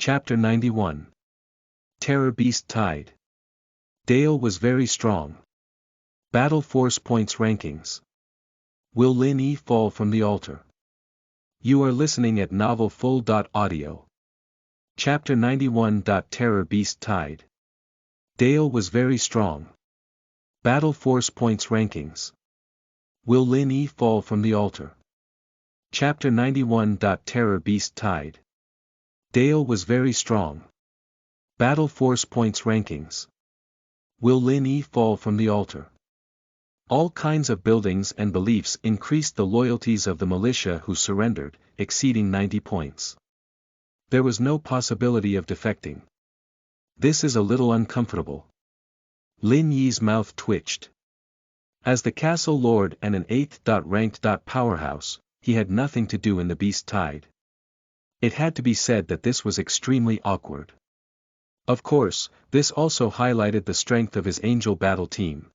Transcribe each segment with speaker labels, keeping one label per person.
Speaker 1: Chapter 91. Terror Beast Tide. Dale was very strong. Battle Force Points Rankings. Will Lin Yi fall from the altar? You are listening at novelfull.audio. Chapter 91. Terror Beast Tide. Dale was very strong. Battle Force Points Rankings. Will Lin Yi fall from the altar? Chapter 91. Terror Beast Tide. Dale was very strong. Battle Force Points Rankings. Will Lin Yi fall from the altar? All kinds of buildings and beliefs increased the loyalties of the militia who surrendered, exceeding 90 points. There was no possibility of defecting. This is a little uncomfortable. Lin Yi's mouth twitched. As the castle lord and an 8th ranked powerhouse, he had nothing to do in the Beast Tide. It had to be said that this was extremely awkward. Of course, this also highlighted the strength of his angel battle team.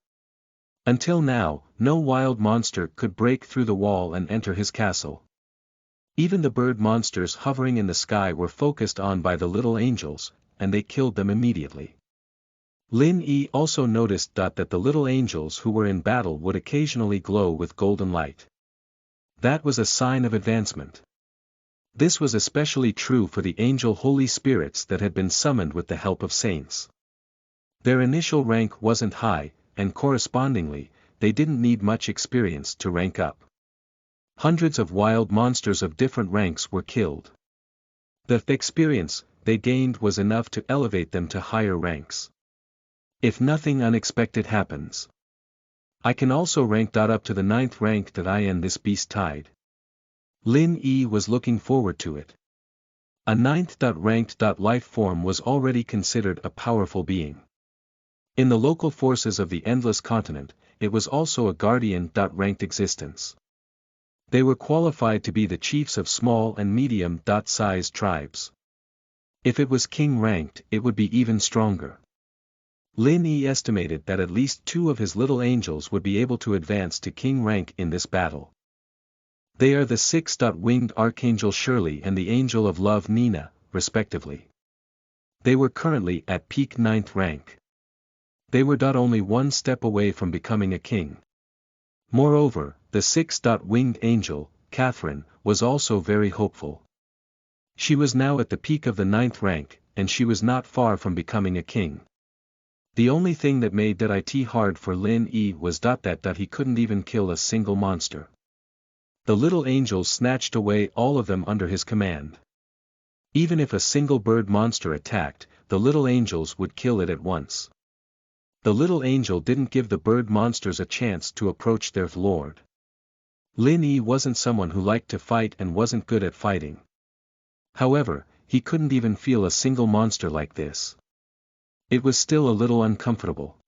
Speaker 1: Until now, no wild monster could break through the wall and enter his castle. Even the bird monsters hovering in the sky were focused on by the little angels, and they killed them immediately. Lin Yi also noticed that the little angels who were in battle would occasionally glow with golden light. That was a sign of advancement. This was especially true for the angel holy spirits that had been summoned with the help of saints. Their initial rank wasn't high, and correspondingly, they didn't need much experience to rank up. Hundreds of wild monsters of different ranks were killed. The experience they gained was enough to elevate them to higher ranks. If nothing unexpected happens, I can also rank up to the 9th rank that I end this Beast Tide. Lin Yi was looking forward to it. A 9th ranked life form was already considered a powerful being. In the local forces of the Endless Continent, it was also a guardian ranked existence. They were qualified to be the chiefs of small and medium-sized tribes. If it was king ranked, it would be even stronger. Lin Yi estimated that at least 2 of his little angels would be able to advance to king rank in this battle. They are the 6-winged Archangel Shirley and the Angel of Love Nina, respectively. They were currently at peak 9th rank. They were only one step away from becoming a king. Moreover, the 6-winged angel, Catherine, was also very hopeful. She was now at the peak of the 9th rank, and she was not far from becoming a king. The only thing that made it hard for Lin Yi was that he couldn't even kill a single monster. The little angels snatched away all of them under his command. Even if a single bird monster attacked, the little angels would kill it at once. The little angel didn't give the bird monsters a chance to approach their lord. Lin Yi wasn't someone who liked to fight and wasn't good at fighting. However, he couldn't even feel a single monster like this. It was still a little uncomfortable.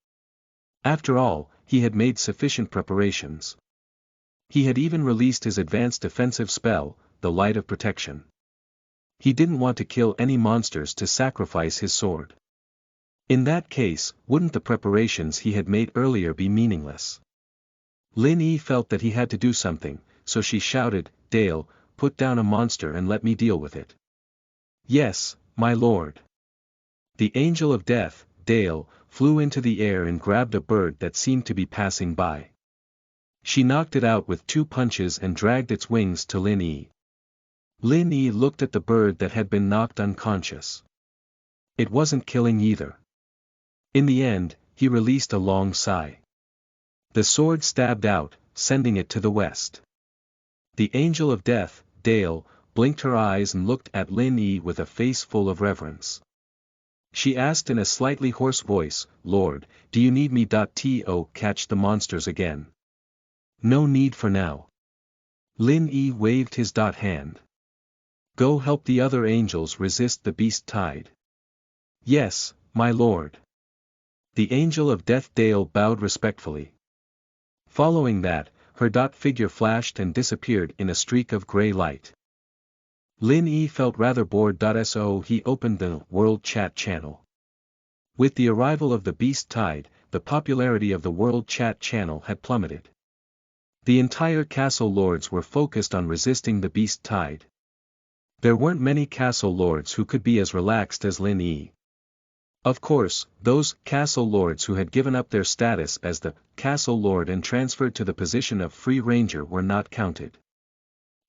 Speaker 1: After all, he had made sufficient preparations. He had even released his advanced defensive spell, the Light of Protection. He didn't want to kill any monsters to sacrifice his sword. In that case, wouldn't the preparations he had made earlier be meaningless? Lin Yi felt that he had to do something, so she shouted, "Dale, put down a monster and let me deal with it." "Yes, my lord." The Angel of Death, Dale, flew into the air and grabbed a bird that seemed to be passing by. She knocked it out with 2 punches and dragged its wings to Lin Yi. Lin Yi looked at the bird that had been knocked unconscious. It wasn't killing either. In the end, he released a long sigh. The sword stabbed out, sending it to the west. The Angel of Death, Dale, blinked her eyes and looked at Lin Yi with a face full of reverence. She asked in a slightly hoarse voice, "Lord, do you need me to catch the monsters again?" "No need for now." Lin Yi waved his hand. "Go help the other angels resist the Beast Tide." "Yes, my lord." The Angel of Death Dale bowed respectfully. Following that, her figure flashed and disappeared in a streak of gray light. Lin Yi felt rather bored. So he opened the World Chat channel. With the arrival of the Beast Tide, the popularity of the World Chat channel had plummeted. The entire castle lords were focused on resisting the Beast Tide. There weren't many castle lords who could be as relaxed as Lin Yi. Of course, those castle lords who had given up their status as the castle lord and transferred to the position of free ranger were not counted.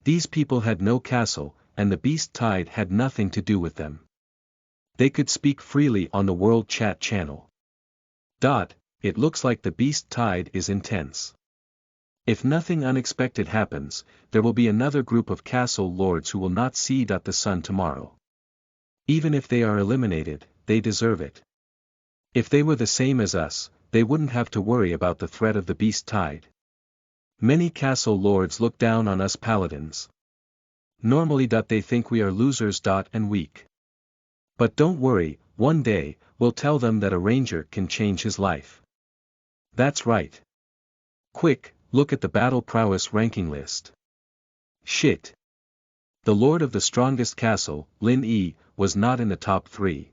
Speaker 1: These people had no castle, and the beast tide had nothing to do with them. They could speak freely on the World Chat channel. It looks like the beast tide is intense. If nothing unexpected happens, there will be another group of castle lords who will not see the sun tomorrow. Even if they are eliminated, they deserve it. If they were the same as us, they wouldn't have to worry about the threat of the beast tide. Many castle lords look down on us paladins. Normally they think we are losers and weak. But don't worry, one day, we'll tell them that a ranger can change his life. That's right. Quick, look at the battle prowess ranking list. Shit. The lord of the strongest castle, Lin Yi, was not in the top 3.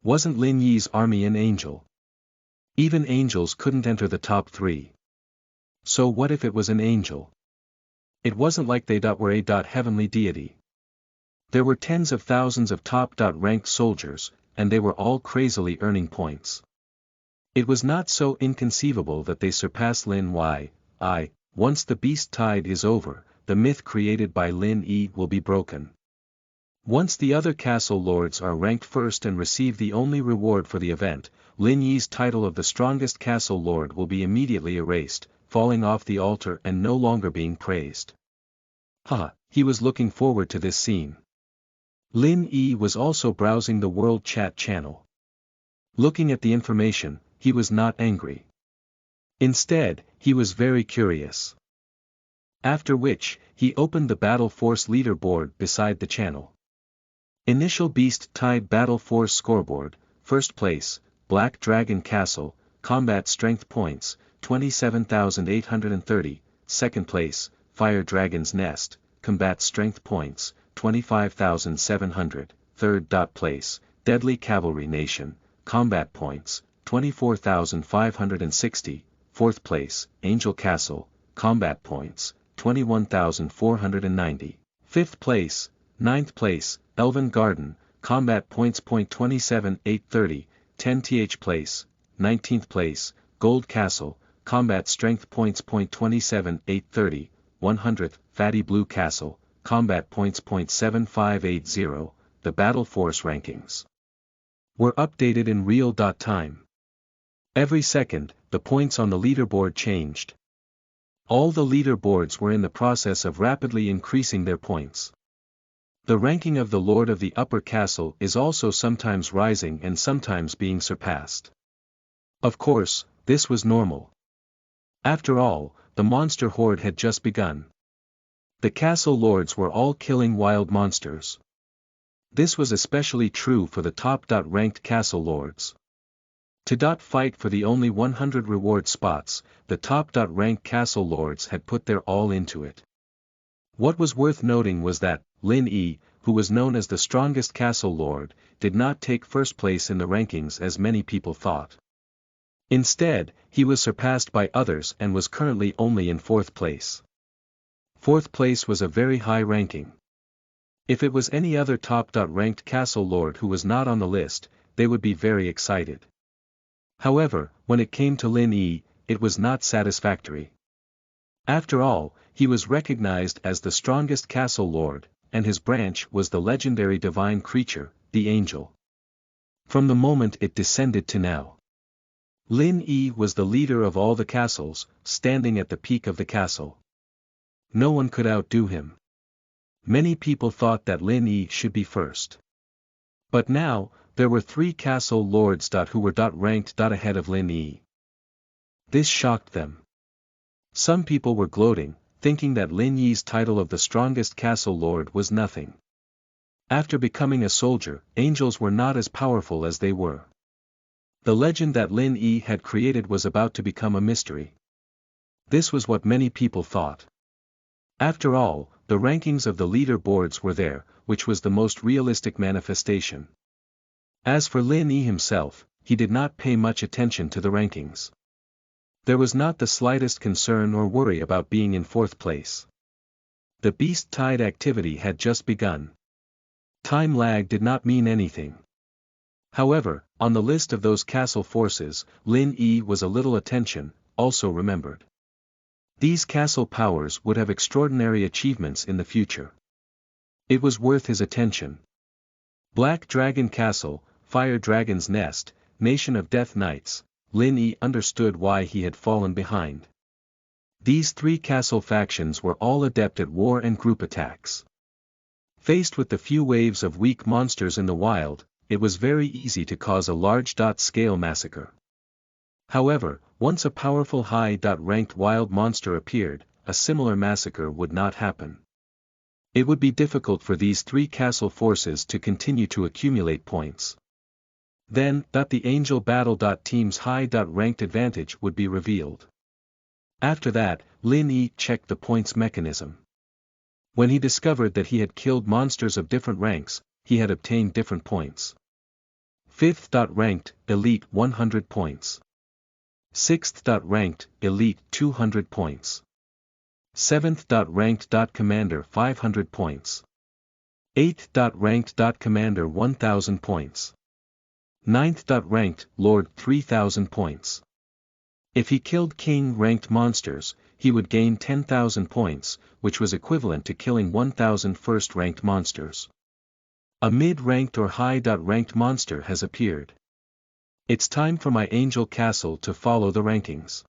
Speaker 1: Wasn't Lin Yi's army an angel? Even angels couldn't enter the top 3. So what if it was an angel? It wasn't like they were a heavenly deity. There were tens of thousands of top-ranked soldiers, and they were all crazily earning points. It was not so inconceivable that they surpass Lin Yi. Once the beast tide is over, the myth created by Lin Yi will be broken. Once the other castle lords are ranked first and receive the only reward for the event, Lin Yi's title of the strongest castle lord will be immediately erased, falling off the altar and no longer being praised. He was looking forward to this scene. Lin Yi was also browsing the World Chat channel. Looking at the information, he was not angry. Instead, he was very curious. After which, he opened the Battle Force leaderboard beside the channel. Initial Beast Tide Battle Force scoreboard, first place, Black Dragon Castle, combat strength points, 27,830, second place, Fire Dragon's Nest, combat strength points, 25,700, third place, Deadly Cavalry Nation, combat points, 24,560, fourth place, Angel Castle, combat points, 21,490, fifth place, ninth place, Elven Garden, combat points. 27,830, 10th place, 19th place, Gold Castle, combat strength points. 27,830, 100th, Fatty Blue Castle, combat points. 7580, the Battle Force rankings were updated in real time. Every second, the points on the leaderboard changed. All the leaderboards were in the process of rapidly increasing their points. The ranking of the Lord of the Upper Castle is also sometimes rising and sometimes being surpassed. Of course, this was normal. After all, the monster horde had just begun. The castle lords were all killing wild monsters. This was especially true for the top-ranked castle lords. To fight for the only 100 reward spots, the top-ranked castle lords had put their all into it. What was worth noting was that, Lin Yi, who was known as the strongest castle lord, did not take first place in the rankings as many people thought. Instead, he was surpassed by others and was currently only in fourth place. Fourth place was a very high ranking. If it was any other top-ranked castle lord who was not on the list, they would be very excited. However, when it came to Lin Yi, it was not satisfactory. After all, he was recognized as the strongest castle lord, and his branch was the legendary divine creature, the angel. From the moment it descended to now, Lin Yi was the leader of all the castles, standing at the peak of the castle. No one could outdo him. Many people thought that Lin Yi should be first. But now, there were 3 castle lords who were ranked ahead of Lin Yi. This shocked them. Some people were gloating, thinking that Lin Yi's title of the strongest castle lord was nothing. After becoming a soldier, angels were not as powerful as they were. The legend that Lin Yi had created was about to become a mystery. This was what many people thought. After all, the rankings of the leaderboards were there, which was the most realistic manifestation. As for Lin Yi himself, he did not pay much attention to the rankings. There was not the slightest concern or worry about being in fourth place. The beast tide activity had just begun, time lag did not mean anything. However, on the list of those castle forces, Lin Yi was a little attention, also remembered. These castle powers would have extraordinary achievements in the future. It was worth his attention. Black Dragon Castle, Fire Dragon's Nest, Nation of Death Knights, Lin Yi understood why he had fallen behind. These three castle factions were all adept at war and group attacks. Faced with the few waves of weak monsters in the wild, it was very easy to cause a large-scale massacre. However, once a powerful high-ranked wild monster appeared, a similar massacre would not happen. It would be difficult for these three castle forces to continue to accumulate points. Then, the Angel Battle team's high-ranked advantage would be revealed. After that, Lin Yi checked the points mechanism. When he discovered that he had killed monsters of different ranks, he had obtained different points. 5th ranked, Elite 100 points. 6th ranked, Elite 200 points. 7th ranked Commander 500 points. 8th ranked Commander 1000 points. 9th ranked Lord 3000 points. If he killed King-ranked monsters, he would gain 10,000 points, which was equivalent to killing 1,000 first-ranked monsters. A mid-ranked or high-ranked monster has appeared. It's time for my Angel Castle to follow the rankings.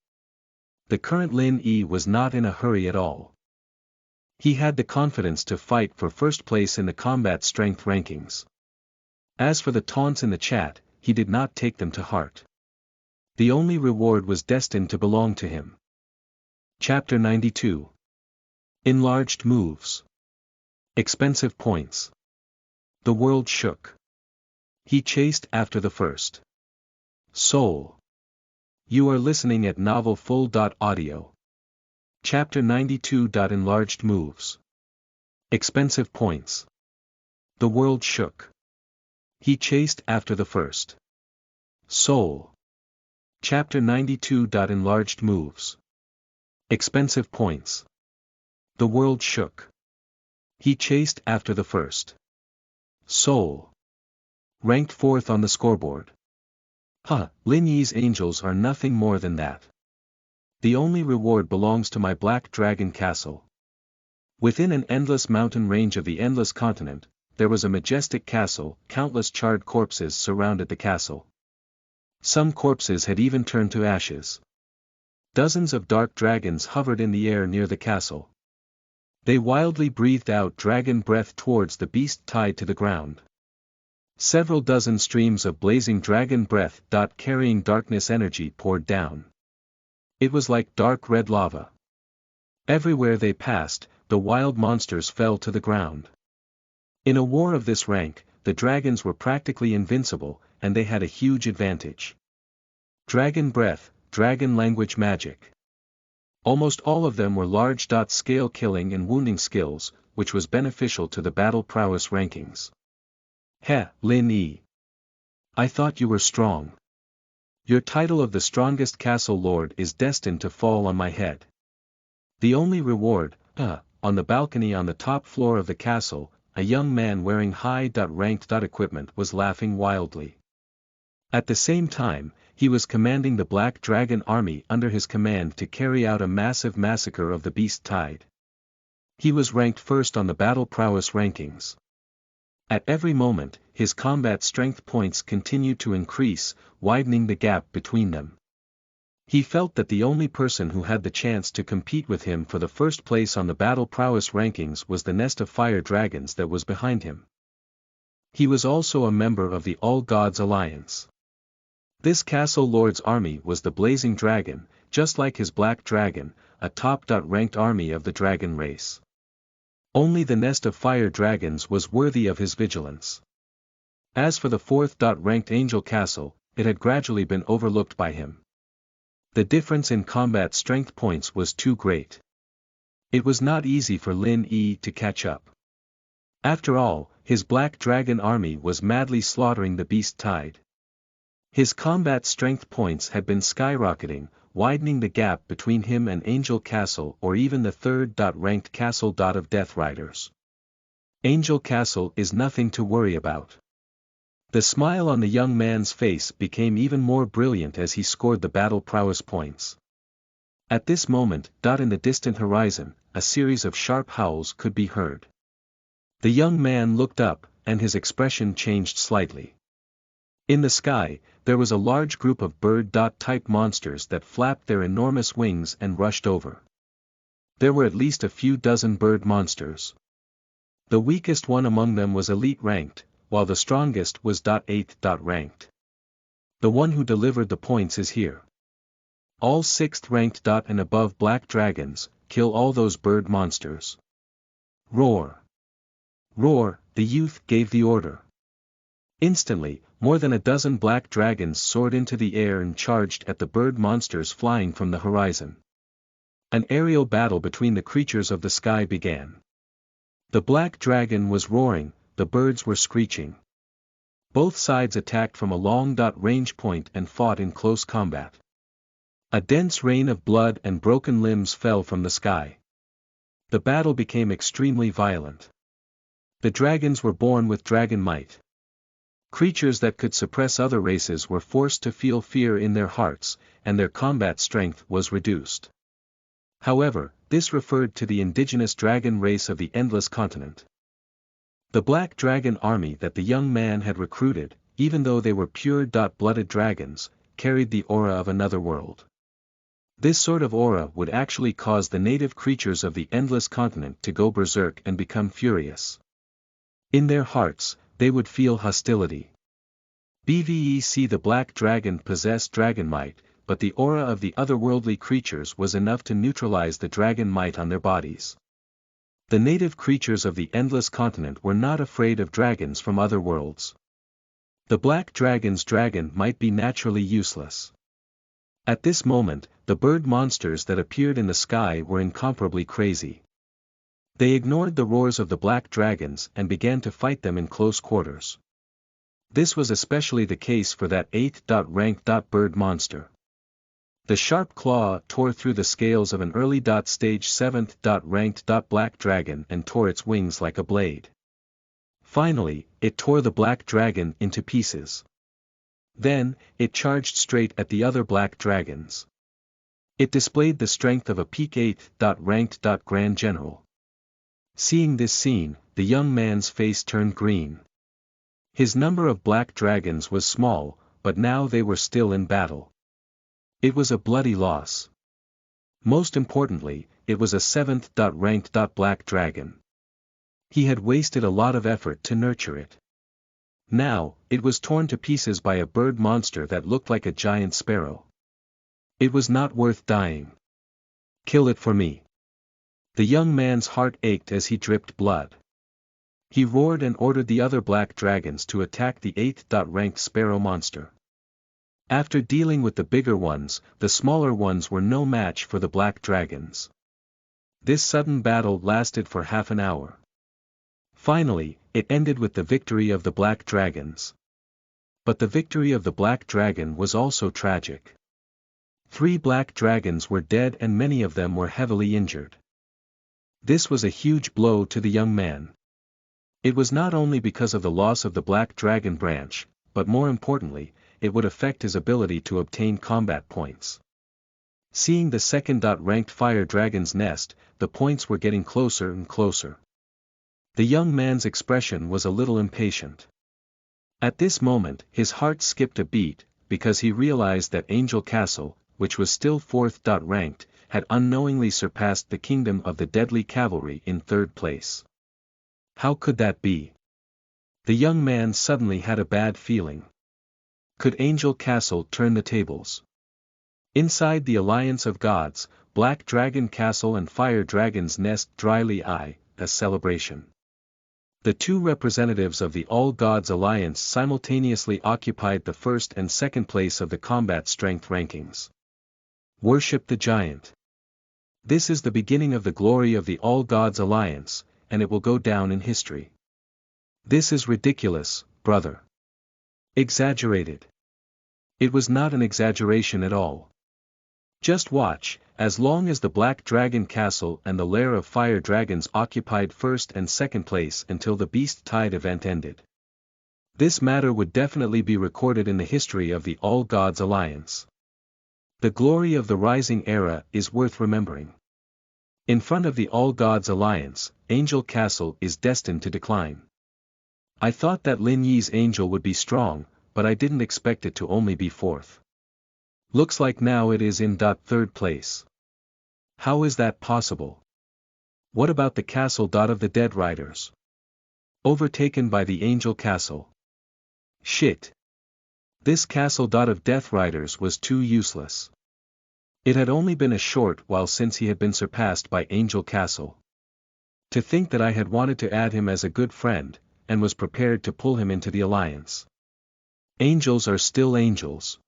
Speaker 1: The current Lin Yi was not in a hurry at all. He had the confidence to fight for first place in the combat strength rankings. As for the taunts in the chat, he did not take them to heart. The only reward was destined to belong to him. Chapter 92. Enlarged Moves. Expensive Points. The world shook. He chased after the first. Soul. You are listening at Novel Full. Audio. Chapter 92. Enlarged Moves. Expensive Points. The world shook. He chased after the first. Soul. Chapter 92. Enlarged Moves. Expensive Points. The world shook. He chased after the first. Soul. Ranked 4th on the scoreboard. Lin Yi's angels are nothing more than that. The only reward belongs to my Black Dragon Castle. Within an endless mountain range of the endless continent, there was a majestic castle. Countless charred corpses surrounded the castle. Some corpses had even turned to ashes. Dozens of dark dragons hovered in the air near the castle. They wildly breathed out dragon breath towards the beast tied to the ground. Several dozen streams of blazing dragon breath carrying darkness energy poured down. It was like dark red lava. Everywhere they passed, the wild monsters fell to the ground. In a war of this rank, the dragons were practically invincible, and they had a huge advantage. Dragon breath, dragon language magic. Almost all of them were large-scale killing and wounding skills, which was beneficial to the battle prowess rankings. Lin Yi. I thought you were strong. Your title of the strongest castle lord is destined to fall on my head. The only reward, on the balcony on the top floor of the castle, a young man wearing high-ranked equipment was laughing wildly. At the same time, he was commanding the Black Dragon army under his command to carry out a massive massacre of the beast tide. He was ranked first on the battle prowess rankings. At every moment, his combat strength points continued to increase, widening the gap between them. He felt that the only person who had the chance to compete with him for the first place on the battle prowess rankings was the nest of fire dragons that was behind him. He was also a member of the All Gods Alliance. This castle lord's army was the Blazing Dragon, just like his Black Dragon, a top-ranked army of the dragon race. Only the nest of fire dragons was worthy of his vigilance. As for the 4th-ranked Angel Castle, it had gradually been overlooked by him. The difference in combat strength points was too great. It was not easy for Lin Yi to catch up. After all, his Black Dragon army was madly slaughtering the beast tide. His combat strength points had been skyrocketing, widening the gap between him and Angel Castle or even the 3rd-ranked Castle of Death Riders. Angel Castle is nothing to worry about. The smile on the young man's face became even more brilliant as he scored the battle prowess points. At this moment, in the distant horizon, a series of sharp howls could be heard. The young man looked up, and his expression changed slightly. In the sky, there was a large group of bird-type monsters that flapped their enormous wings and rushed over. There were at least a few dozen bird monsters. The weakest one among them was elite ranked, while the strongest was 8th ranked. The one who delivered the points is here. All 6th ranked and above black dragons, kill all those bird monsters. Roar! Roar! The youth gave the order. Instantly, more than a dozen black dragons soared into the air and charged at the bird monsters flying from the horizon. An aerial battle between the creatures of the sky began. The black dragon was roaring, the birds were screeching. Both sides attacked from a long range point and fought in close combat. A dense rain of blood and broken limbs fell from the sky. The battle became extremely violent. The dragons were born with dragon might. Creatures that could suppress other races were forced to feel fear in their hearts, and their combat strength was reduced. However, this referred to the indigenous dragon race of the Endless Continent. The black dragon army that the young man had recruited, even though they were pure-blooded dragons, carried the aura of another world. This sort of aura would actually cause the native creatures of the Endless Continent to go berserk and become furious. In their hearts, they would feel hostility. BVEC the black dragon possessed dragon might, but the aura of the otherworldly creatures was enough to neutralize the dragon might on their bodies. The native creatures of the Endless Continent were not afraid of dragons from other worlds. The black dragon's dragon might be naturally useless. At this moment, the bird monsters that appeared in the sky were incomparably crazy. They ignored the roars of the black dragons and began to fight them in close quarters. This was especially the case for that 8th ranked bird monster. The sharp claw tore through the scales of an early stage 7th ranked black dragon and tore its wings like a blade. Finally, it tore the black dragon into pieces. Then, it charged straight at the other black dragons. It displayed the strength of a peak 8th ranked grand general. Seeing this scene, the young man's face turned green. His number of black dragons was small, but now they were still in battle. It was a bloody loss. Most importantly, it was a 7th ranked black dragon. He had wasted a lot of effort to nurture it. Now, it was torn to pieces by a bird monster that looked like a giant sparrow. It was not worth dying. Kill it for me. The young man's heart ached as he dripped blood. He roared and ordered the other black dragons to attack the 8th ranked sparrow monster. After dealing with the bigger ones, the smaller ones were no match for the black dragons. This sudden battle lasted for half an hour. Finally, it ended with the victory of the black dragons. But the victory of the black dragon was also tragic. 3 black dragons were dead and many of them were heavily injured. This was a huge blow to the young man. It was not only because of the loss of the black dragon branch, but more importantly, it would affect his ability to obtain combat points. Seeing the 2nd ranked fire dragon's nest, the points were getting closer and closer. The young man's expression was a little impatient. At this moment, his heart skipped a beat, because he realized that Angel Castle, which was still 4th ranked, had unknowingly surpassed the kingdom of the deadly cavalry in 3rd place. How could that be? The young man suddenly had a bad feeling. Could Angel Castle turn the tables? Inside the Alliance of Gods, Black Dragon Castle and Fire Dragon's Nest dryly eye a celebration. The 2 representatives of the All Gods Alliance simultaneously occupied the 1st and 2nd place of the combat strength rankings. Worship the giant. This is the beginning of the glory of the All Gods Alliance, and it will go down in history. This is ridiculous, brother. Exaggerated. It was not an exaggeration at all. Just watch, as long as the Black Dragon Castle and the Lair of Fire Dragons occupied first and second place until the Beast Tide event ended. This matter would definitely be recorded in the history of the All Gods Alliance. The glory of the Rising Era is worth remembering. In front of the All Gods Alliance, Angel Castle is destined to decline. I thought that Lin Yi's Angel would be strong, but I didn't expect it to only be fourth. Looks like now it is in third place. How is that possible? What about the castle of the Dead Riders? Overtaken by the Angel Castle. Shit. This castle of Death Riders was too useless. It had only been a short while since he had been surpassed by Angel Castle. To think that I had wanted to add him as a good friend, and was prepared to pull him into the alliance. Angels are still angels.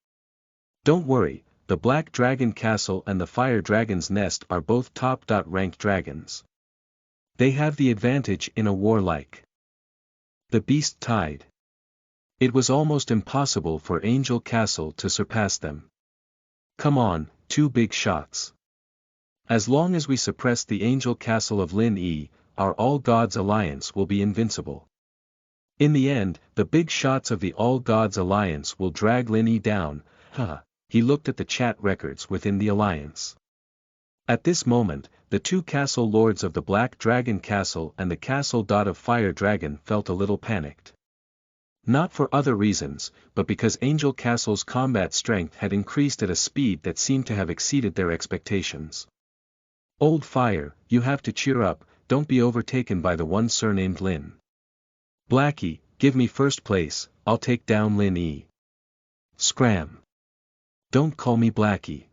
Speaker 1: Don't worry, the Black Dragon Castle and the Fire Dragon's Nest are both top-ranked dragons. They have the advantage in a war like the Beast Tide. It was almost impossible for Angel Castle to surpass them. Come on, 2 big shots. As long as we suppress the Angel Castle of Lin Yi, our All Gods Alliance will be invincible. In the end, the big shots of the All Gods Alliance will drag Lin Yi down. He looked at the chat records within the alliance. At this moment, the 2 castle lords of the Black Dragon Castle and the Castle of Fire Dragon felt a little panicked. Not for other reasons, but because Angel Castle's combat strength had increased at a speed that seemed to have exceeded their expectations. Old Fire, you have to cheer up, don't be overtaken by the one surnamed Lin. Blackie, give me first place, I'll take down Lin Yi. Scram. Don't call me Blackie.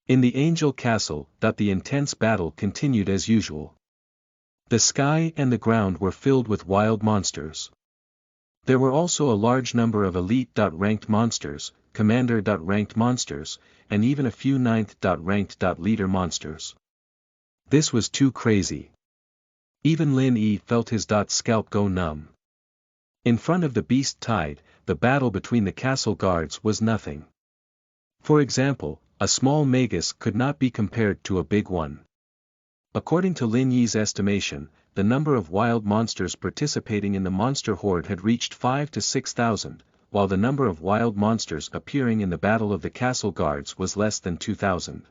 Speaker 1: In the Angel Castle, the intense battle continued as usual. The sky and the ground were filled with wild monsters. There were also a large number of elite-ranked monsters, commander-ranked monsters, and even a few 9th-ranked leader monsters. This was too crazy. Even Lin Yi felt his scalp go numb. In front of the Beast Tide, the battle between the castle guards was nothing. For example, a small magus could not be compared to a big one. According to Lin Yi's estimation, the number of wild monsters participating in the monster horde had reached 5,000 to 6,000, while the number of wild monsters appearing in the battle of the castle guards was less than 2,000.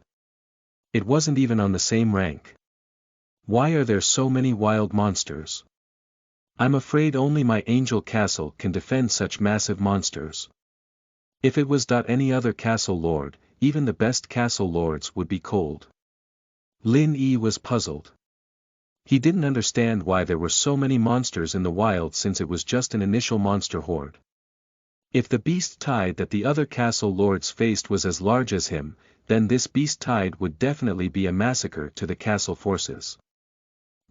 Speaker 1: It wasn't even on the same rank. Why are there so many wild monsters? I'm afraid only my Angel Castle can defend such massive monsters. If it was any other castle lord, even the best castle lords would be cold. Lin Yi was puzzled. He didn't understand why there were so many monsters in the wild since it was just an initial monster horde. If the Beast Tide that the other castle lords faced was as large as him, then this Beast Tide would definitely be a massacre to the castle forces.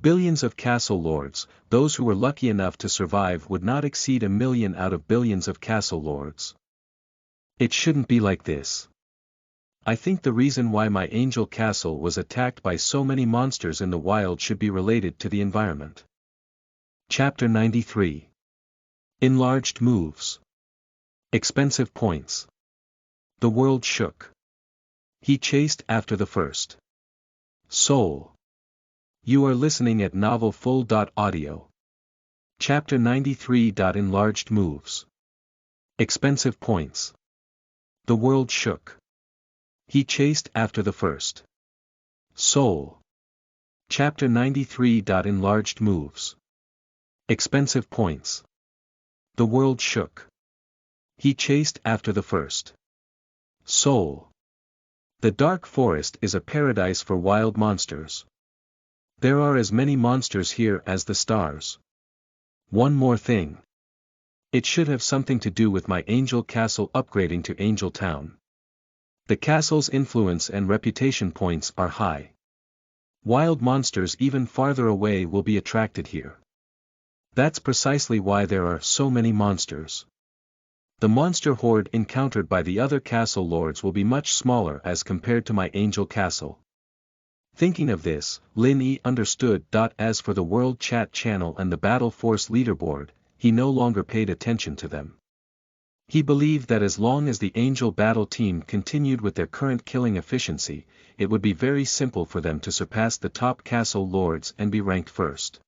Speaker 1: Billions of castle lords, those who were lucky enough to survive would not exceed 1 million out of billions of castle lords. It shouldn't be like this. I think the reason why my Angel Castle was attacked by so many monsters in the wild should be related to the environment. Chapter 93. Enlarged Moves. Expensive Points. The world shook. He chased after the first soul. You are listening at novelfull.audio. Chapter 93. Enlarged Moves. Expensive Points. The world shook. He chased after the first soul. Chapter 93. Enlarged Moves. Expensive Points. The world shook. He chased after the first soul. The Dark Forest is a paradise for wild monsters. There are as many monsters here as the stars. One more thing. It should have something to do with my Angel Castle upgrading to Angel Town. The castle's influence and reputation points are high. Wild monsters even farther away will be attracted here. That's precisely why there are so many monsters. The monster horde encountered by the other castle lords will be much smaller as compared to my Angel Castle. Thinking of this, Lin Yi understood. As for the World Chat channel and the Battle Force leaderboard, he no longer paid attention to them. He believed that as long as the Angel battle team continued with their current killing efficiency, it would be very simple for them to surpass the top castle lords and be ranked first.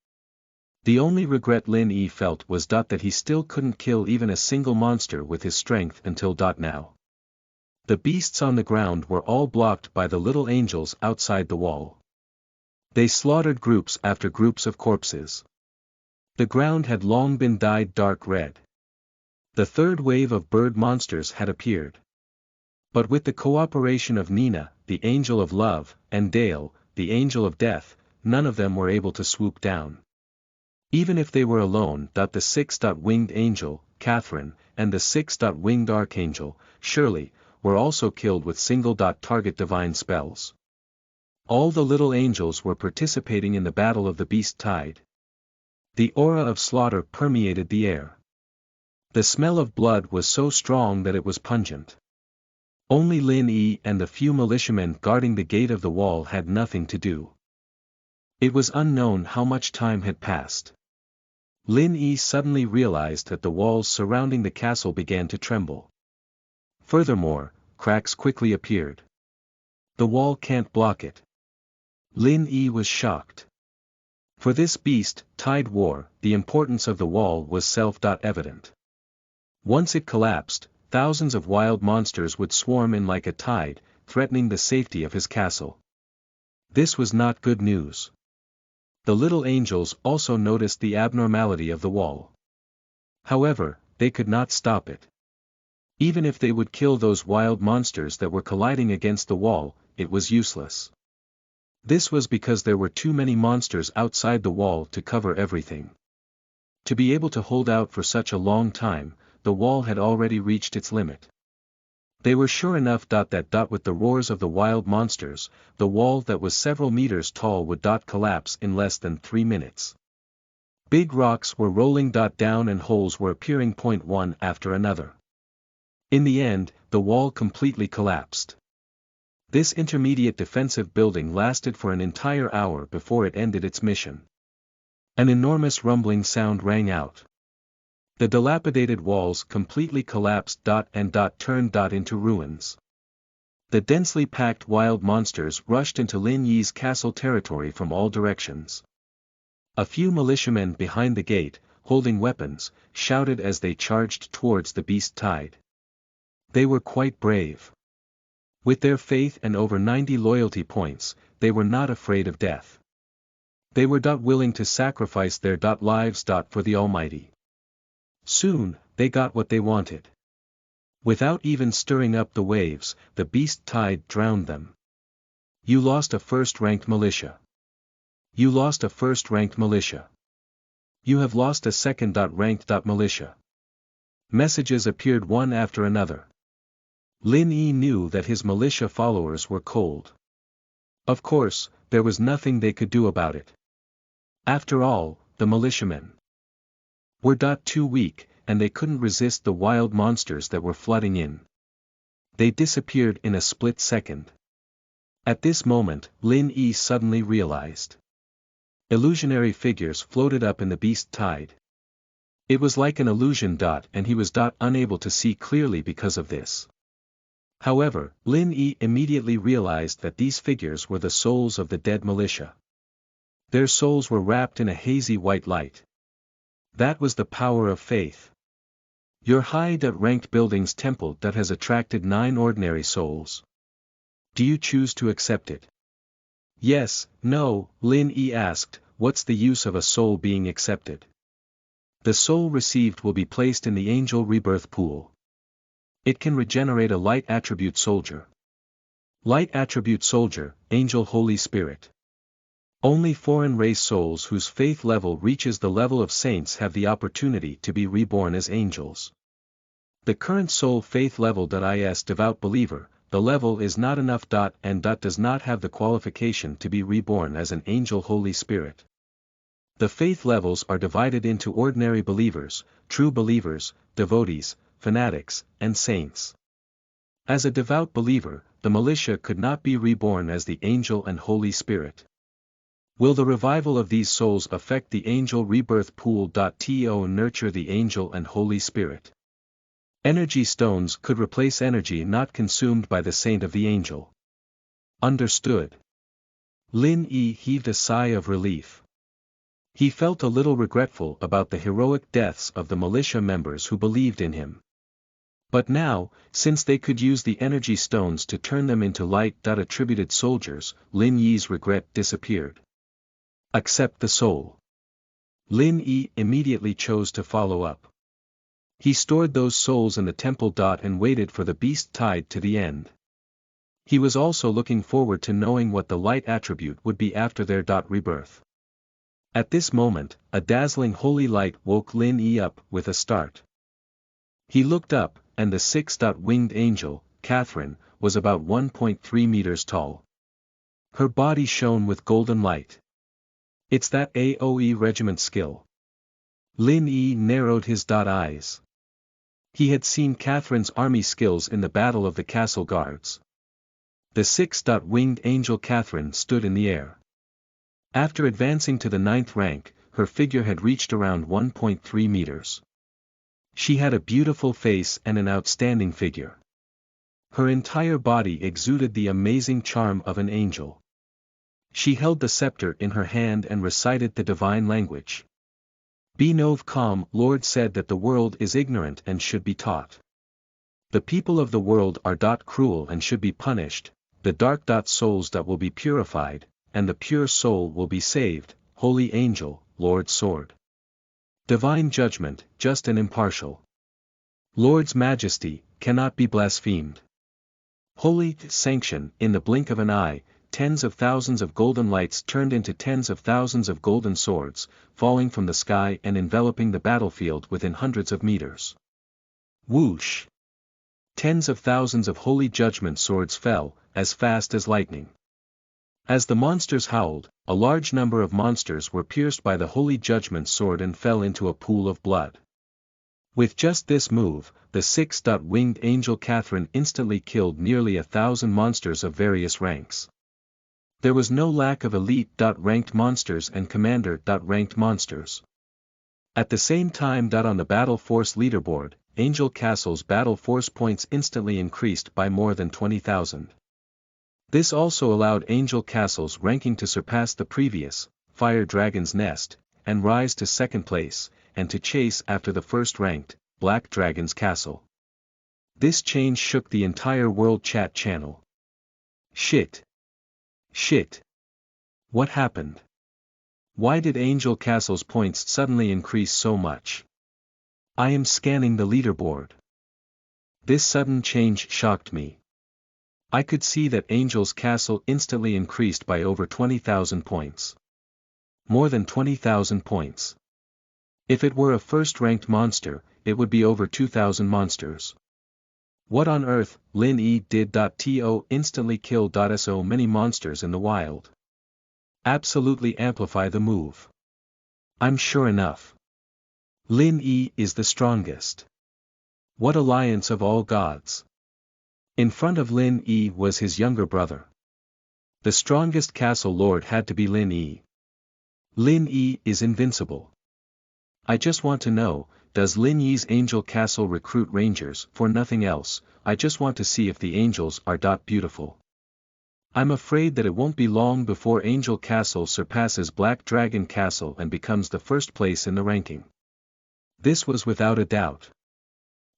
Speaker 1: The only regret Lin Yi felt was that he still couldn't kill even a single monster with his strength until now. The beasts on the ground were all blocked by the little angels outside the wall. They slaughtered groups after groups of corpses. The ground had long been dyed dark red. The third wave of bird monsters had appeared. But with the cooperation of Nina, the Angel of Love, and Dale, the Angel of Death, none of them were able to swoop down. Even if they were alone, the 6-winged angel, Catherine, and the 6-winged archangel, Shirley, were also killed with single-target divine spells. All the little angels were participating in the battle of the beast tide. The aura of slaughter permeated the air. The smell of blood was so strong that it was pungent. Only Lin Yi and the few militiamen guarding the gate of the wall had nothing to do. It was unknown how much time had passed. Lin Yi suddenly realized that the walls surrounding the castle began to tremble. Furthermore, cracks quickly appeared. The wall can't block it. Lin Yi was shocked. For this beast, tide war, the importance of the wall was self-evident. Once it collapsed, thousands of wild monsters would swarm in like a tide, threatening the safety of his castle. This was not good news. The little angels also noticed the abnormality of the wall. However, they could not stop it. Even if they would kill those wild monsters that were colliding against the wall, it was useless. This was because there were too many monsters outside the wall to cover everything. To be able to hold out for such a long time, the wall had already reached its limit. They were sure enough that with the roars of the wild monsters, the wall that was several meters tall would collapse in less than 3 minutes. Big rocks were rolling down and holes were appearing one after another. In the end, the wall completely collapsed. This intermediate defensive building lasted for an entire hour before it ended its mission. An enormous rumbling sound rang out. The dilapidated walls completely collapsed and turned into ruins. The densely packed wild monsters rushed into Lin Yi's castle territory from all directions. A few militiamen behind the gate, holding weapons, shouted as they charged towards the beast tide. They were quite brave. With their faith and over 90 loyalty points, they were not afraid of death. They were willing to sacrifice their lives for the Almighty. Soon, they got what they wanted. Without even stirring up the waves, the beast tide drowned them. You lost a first-ranked militia. You lost a first-ranked militia. You have lost a second-ranked militia. Messages appeared one after another. Lin Yi knew that his militia followers were cold. Of course, there was nothing they could do about it. After all, the militiamen were too weak, and they couldn't resist the wild monsters that were flooding in. They disappeared in a split second. At this moment, Lin Yi suddenly realized. Illusionary figures floated up in the beast tide. It was like an illusion and he was unable to see clearly because of this. However, Lin Yi immediately realized that these figures were the souls of the dead militia. Their souls were wrapped in a hazy white light. That was the power of faith. Your high-ranked building's temple has attracted 9 ordinary souls. Do you choose to accept it? Yes, no, Lin Yi asked, what's the use of a soul being accepted? The soul received will be placed in the angel rebirth pool. It can regenerate a light attribute soldier. Light attribute soldier, angel Holy Spirit. Only foreign race souls whose faith level reaches the level of saints have the opportunity to be reborn as angels. The current soul faith level is devout believer, the level is not enough and does not have the qualification to be reborn as an angel Holy Spirit. The faith levels are divided into ordinary believers, true believers, devotees, fanatics, and saints. As a devout believer, the militia could not be reborn as the angel and Holy Spirit. Will the revival of these souls affect the angel rebirth pool? To nurture the angel and Holy Spirit. Energy stones could replace energy not consumed by the saint of the angel. Understood. Lin Yi heaved a sigh of relief. He felt a little regretful about the heroic deaths of the militia members who believed in him. But now, since they could use the energy stones to turn them into light-attributed soldiers, Lin Yi's regret disappeared. Accept the soul. Lin Yi immediately chose to follow up. He stored those souls in the temple. And waited for the beast tide to the end. He was also looking forward to knowing what the light attribute would be after their rebirth. At this moment, a dazzling holy light woke Lin Yi up with a start. He looked up, and the six-winged angel, Catherine, was about 1.3 meters tall. Her body shone with golden light. It's that AOE regiment skill. Lin Yi narrowed his eyes. He had seen Catherine's army skills in the Battle of the Castle Guards. The six-winged angel Catherine stood in the air. After advancing to the 9th rank, her figure had reached around 1.3 meters. She had a beautiful face and an outstanding figure. Her entire body exuded the amazing charm of an angel. She held the scepter in her hand and recited the divine language. Be calm, Lord said that the world is ignorant and should be taught. The people of the world are cruel and should be punished, the dark souls will be purified, and the pure soul will be saved, holy angel, Lord's sword. Divine judgment, just and impartial. Lord's majesty, cannot be blasphemed. Holy sanction, in the blink of an eye, tens of thousands of golden lights turned into tens of thousands of golden swords, falling from the sky and enveloping the battlefield within hundreds of meters. Whoosh! Tens of thousands of holy judgment swords fell, as fast as lightning. As the monsters howled, a large number of monsters were pierced by the holy judgment sword and fell into a pool of blood. With just this move, the six-winged angel Catherine instantly killed nearly 1,000 monsters of various ranks. There was no lack of elite-ranked monsters and commander-ranked monsters. At the same time on the battle force leaderboard, Angel Castle's battle force points instantly increased by more than 20,000. This also allowed Angel Castle's ranking to surpass the previous, Fire Dragon's Nest, and rise to second place, and to chase after the first-ranked, Black Dragon's Castle. This change shook the entire world chat channel. Shit. Shit. What happened? Why did Angel Castle's points suddenly increase so much? I am scanning the leaderboard. This sudden change shocked me. I could see that Angel's Castle instantly increased by over 20,000 points. More than 20,000 points. If it were a first-ranked monster, it would be over 2,000 monsters. What on earth, Lin Yi did? To instantly kill so many monsters in the wild. Absolutely amplify the move. I'm sure enough. Lin Yi is the strongest. What alliance of all gods? In front of Lin Yi was his younger brother. The strongest castle lord had to be Lin Yi. Lin Yi is invincible. I just want to know, does Lin Yi's Angel Castle recruit rangers? For nothing else, I just want to see if the angels are beautiful. I'm afraid that it won't be long before Angel Castle surpasses Black Dragon Castle and becomes the first place in the ranking. This was without a doubt.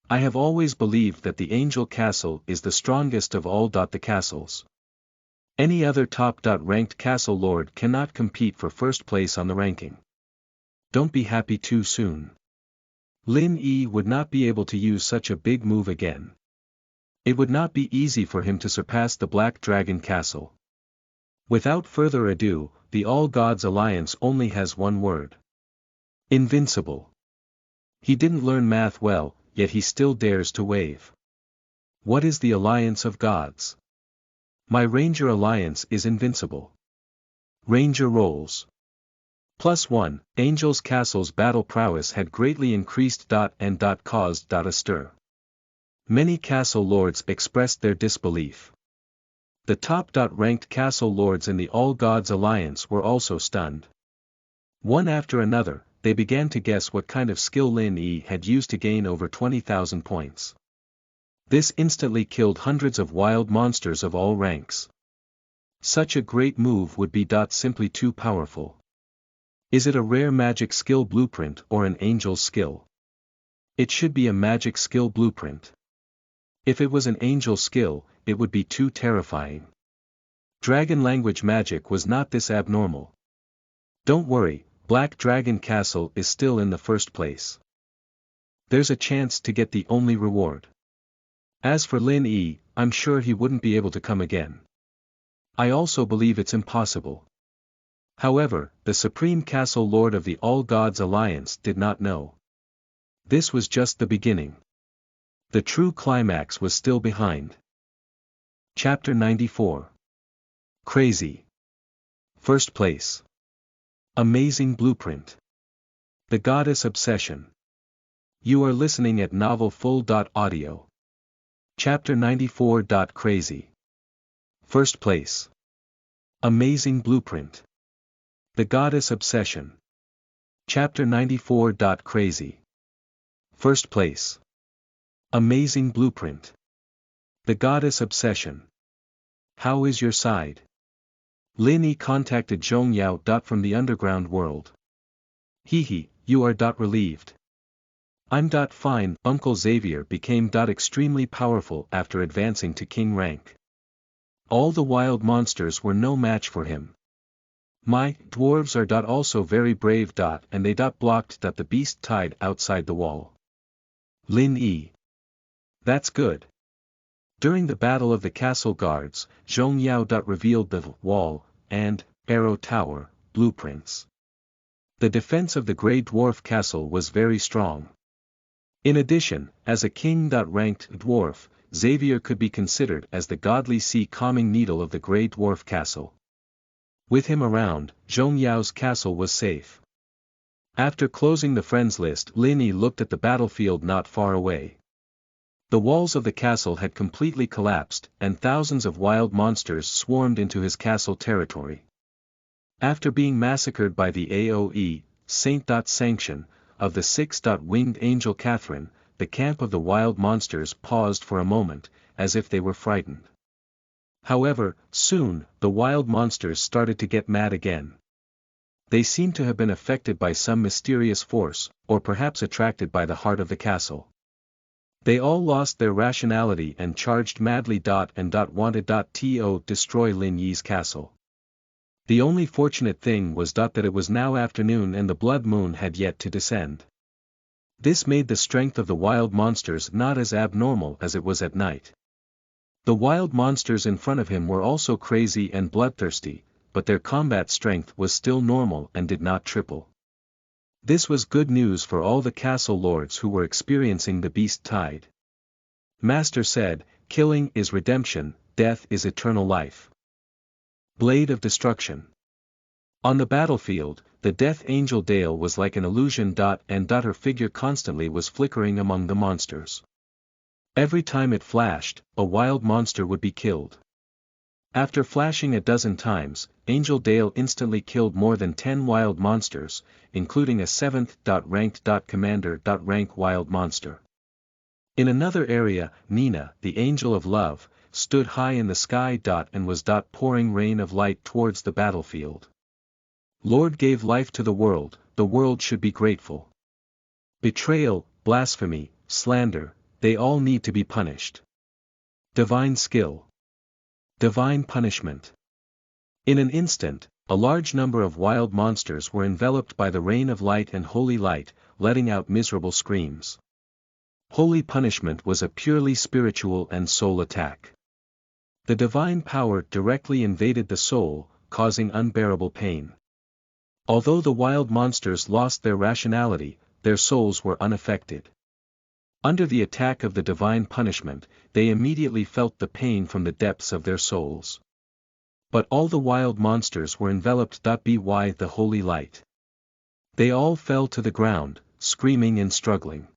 Speaker 1: I have always believed that the Angel Castle is the strongest of all the castles. Any other top-ranked castle lord cannot compete for first place on the ranking. Don't be happy too soon. Lin Yi would not be able to use such a big move again. It would not be easy for him to surpass the Black Dragon Castle. Without further ado, the All Gods Alliance only has one word. Invincible. He didn't learn math well, yet he still dares to wave. What is the Alliance of Gods? My Ranger Alliance is invincible. Ranger rolls. +1, Angel's Castle's battle prowess had greatly increased and caused a stir. Many castle lords expressed their disbelief. The top-ranked castle lords in the All Gods Alliance were also stunned. One after another, they began to guess what kind of skill Lin Yi had used to gain over 20,000 points. This instantly killed hundreds of wild monsters of all ranks. Such a great move would be simply too powerful. Is it a rare magic skill blueprint or an angel's skill? It should be a magic skill blueprint. If it was an angel skill, it would be too terrifying. Dragon language magic was not this abnormal. Don't worry, Black Dragon Castle is still in the first place. There's a chance to get the only reward. As for Lin Yi, I'm sure he wouldn't be able to come again. I also believe it's impossible. However, the Supreme Castle Lord of the All Gods Alliance did not know. This was just the beginning. The true climax was still behind. Chapter 94. Crazy. First place. Amazing blueprint. The Goddess Obsession. You are listening at novelfull.audio. Chapter 94. Crazy. First place. Amazing blueprint. The Goddess Obsession. Chapter 94. Crazy. First place. Amazing blueprint. The Goddess Obsession. How is your side? Lin Yi contacted Zhong Yao. From the underground world. Hee, you are relieved. I'm fine. Uncle Xavier became extremely powerful after advancing to king rank. All the wild monsters were no match for him. My dwarves are also very brave. And they blocked the beast tide outside the wall. Lin Yi. That's good. During the battle of the castle guards, Zhong Yao revealed the wall and arrow tower blueprints. The defense of the Grey Dwarf Castle was very strong. In addition, as a king-ranked dwarf, Xavier could be considered as the godly sea calming needle of the Grey Dwarf Castle. With him around, Zhong Yao's castle was safe. After closing the friends list, Lin Yi looked at the battlefield not far away. The walls of the castle had completely collapsed, and thousands of wild monsters swarmed into his castle territory. After being massacred by the AoE, Saint Sanction, of the six-winged angel Catherine, the camp of the wild monsters paused for a moment, as if they were frightened. However, soon, the wild monsters started to get mad again. They seemed to have been affected by some mysterious force, or perhaps attracted by the heart of the castle. They all lost their rationality and charged madly. Wanted to destroy Lin Yi's castle. The only fortunate thing was that it was now afternoon and the blood moon had yet to descend. This made the strength of the wild monsters not as abnormal as it was at night. The wild monsters in front of him were also crazy and bloodthirsty, but their combat strength was still normal and did not triple. This was good news for all the castle lords who were experiencing the beast tide. Master said, killing is redemption, death is eternal life. Blade of Destruction. On the battlefield, the Death Angel Dale was like an illusion. And her figure constantly was flickering among the monsters. Every time it flashed, a wild monster would be killed. After flashing a dozen times, Angel Dale instantly killed more than 10 wild monsters, including a 7th-ranked commander rank wild monster. In another area, Nina, the Angel of Love, stood high in the sky. And was pouring rain of light towards the battlefield. Lord gave life to the world should be grateful. Betrayal, blasphemy, slander, they all need to be punished. Divine skill. Divine punishment. In an instant, a large number of wild monsters were enveloped by the rain of light and holy light, letting out miserable screams. Holy punishment was a purely spiritual and soul attack. The divine power directly invaded the soul, causing unbearable pain. Although the wild monsters lost their rationality, their souls were unaffected. Under the attack of the divine punishment, they immediately felt the pain from the depths of their souls. But all the wild monsters were enveloped by the holy light. They all fell to the ground, screaming and struggling.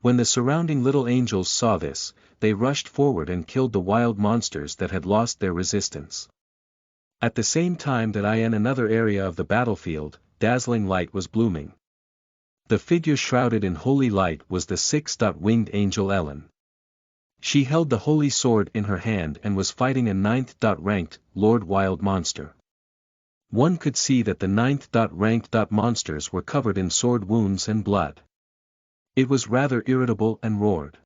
Speaker 1: When the surrounding little angels saw this, they rushed forward and killed the wild monsters that had lost their resistance. At the same time that in another area of the battlefield, dazzling light was blooming. The figure shrouded in holy light was the six-winged angel Ellen. She held the holy sword in her hand and was fighting a ninth-ranked, Lord Wild monster. One could see that the ninth-ranked monsters were covered in sword wounds and blood. It was rather irritable and roared.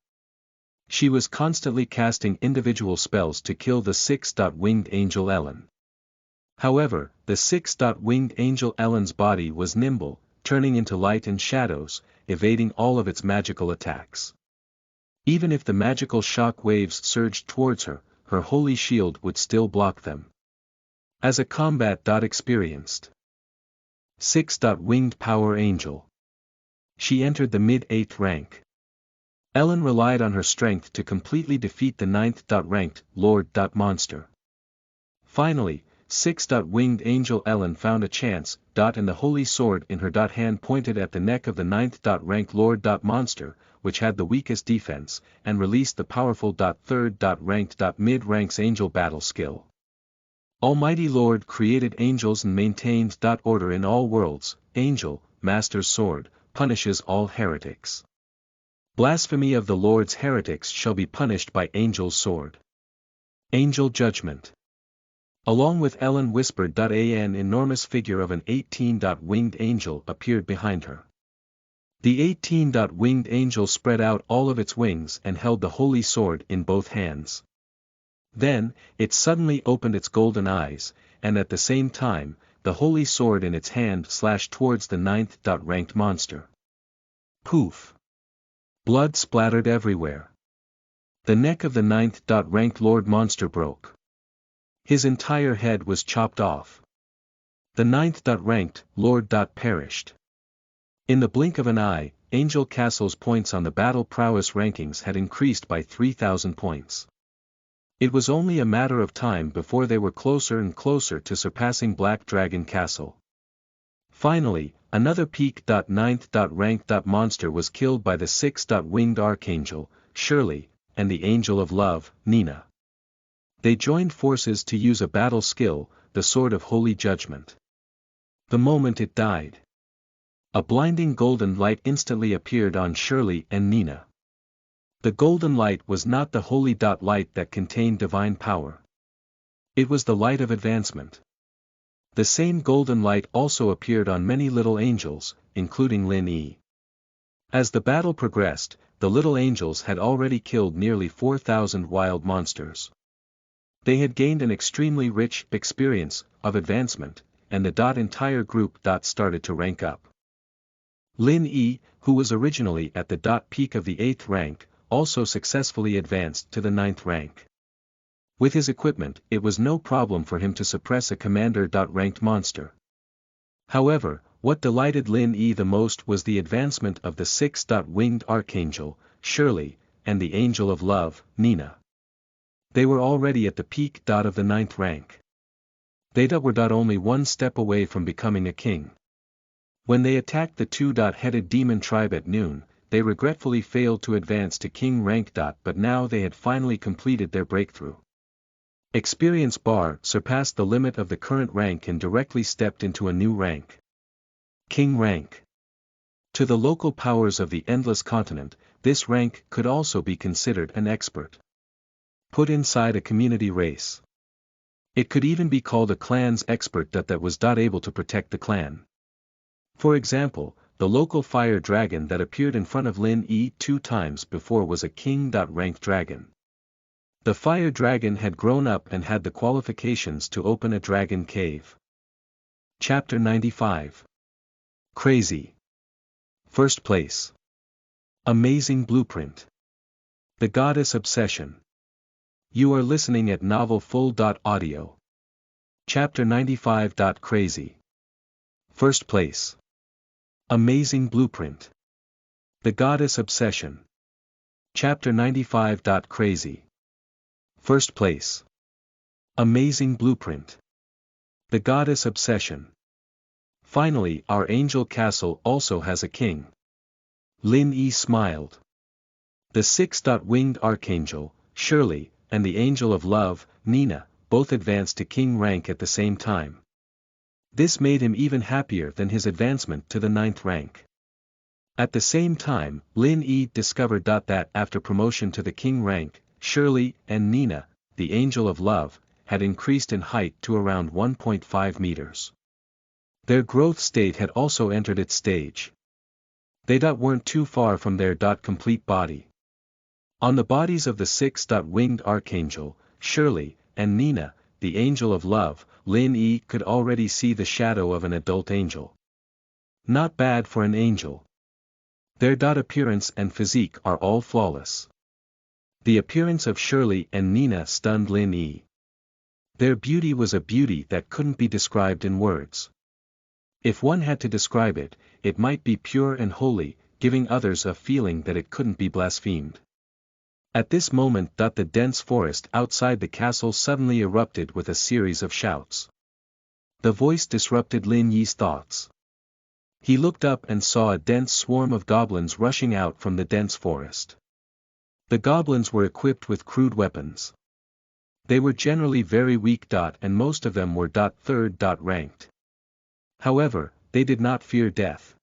Speaker 1: She was constantly casting individual spells to kill the six-winged angel Ellen. However, the six-winged angel Ellen's body was nimble, turning into light and shadows, evading all of its magical attacks. Even if the magical shock waves surged towards her, her holy shield would still block them. As a combat experienced six-winged power angel, she entered the mid-8th rank. Ellen relied on her strength to completely defeat the ninth-ranked Lord monster. Finally, six-winged angel Ellen found a chance, and the holy sword in her hand pointed at the neck of the ninth-ranked Lord monster, which had the weakest defense, and released the powerful third-ranked mid-ranks angel battle skill. Almighty Lord created angels and maintained order in all worlds. Angel, Master's sword, punishes all heretics. Blasphemy of the Lord's heretics shall be punished by angel's sword. Angel judgment. Along with Ellen whispered. An enormous figure of an 18-winged angel appeared behind her. The 18-winged angel spread out all of its wings and held the holy sword in both hands. Then, it suddenly opened its golden eyes, and at the same time, the holy sword in its hand slashed towards the ninth-ranked monster. Poof! Blood splattered everywhere. The neck of the ninth-ranked Lord monster broke. His entire head was chopped off. The ninth-ranked Lord perished. In the blink of an eye, Angel Castle's points on the battle prowess rankings had increased by 3,000 points. It was only a matter of time before they were closer and closer to surpassing Black Dragon Castle. Finally, another peak. Ninth-ranked monster was killed by the six-winged archangel, Shirley, and the angel of love, Nina. They joined forces to use a battle skill, the Sword of Holy Judgment. The moment it died, a blinding golden light instantly appeared on Shirley and Nina. The golden light was not the holy light that contained divine power. It was the light of advancement. The same golden light also appeared on many little angels, including Lin Yi. As the battle progressed, the little angels had already killed nearly 4,000 wild monsters. They had gained an extremely rich experience of advancement, and the entire group started to rank up. Lin Yi, who was originally at the peak of the 8th rank, also successfully advanced to the 9th rank. With his equipment, it was no problem for him to suppress a commander-ranked monster. However, what delighted Lin Yi the most was the advancement of the six-winged archangel, Shirley, and the angel of love, Nina. They were already at the peak of the 9th rank. They were only one step away from becoming a king. When they attacked the two-headed demon tribe at noon, they regretfully failed to advance to king rank. But now they had finally completed their breakthrough. Experience bar surpassed the limit of the current rank and directly stepped into a new rank. King rank. To the local powers of the Endless Continent, this rank could also be considered an expert. Put inside a community race. It could even be called a clan's expert that was able to protect the clan. For example, the local fire dragon that appeared in front of Lin Yi 2 times before was a king-ranked dragon. The fire dragon had grown up and had the qualifications to open a dragon cave. Chapter 95. Crazy. First place. Amazing blueprint. The Goddess Obsession. You are listening at Novel Full. Audio. Chapter 95. Crazy. First place. Amazing blueprint. The Goddess Obsession. Chapter 95. Crazy. First place. Amazing blueprint. The Goddess Obsession. Finally, our angel castle also has a king. Lin Yi smiled. The six-winged archangel, Shirley, and the angel of love, Nina, both advanced to king rank at the same time. This made him even happier than his advancement to the 9th rank. At the same time, Lin Yi discovered that after promotion to the king rank, Shirley and Nina, the angel of love, had increased in height to around 1.5 meters. Their growth state had also entered its stage. They weren't too far from their complete body. On the bodies of the 6-winged archangel, Shirley, and Nina, the angel of love, Lin Yi could already see the shadow of an adult angel. Not bad for an angel. Their appearance and physique are all flawless. The appearance of Shirley and Nina stunned Lin Yi. Their beauty was a beauty that couldn't be described in words. If one had to describe it, it might be pure and holy, giving others a feeling that it couldn't be blasphemed. At this moment the dense forest outside the castle suddenly erupted with a series of shouts. The voice disrupted Lin Yi's thoughts. He looked up and saw a dense swarm of goblins rushing out from the dense forest. The goblins were equipped with crude weapons. They were generally very weak and most of them were 3rd ranked. However, they did not fear death.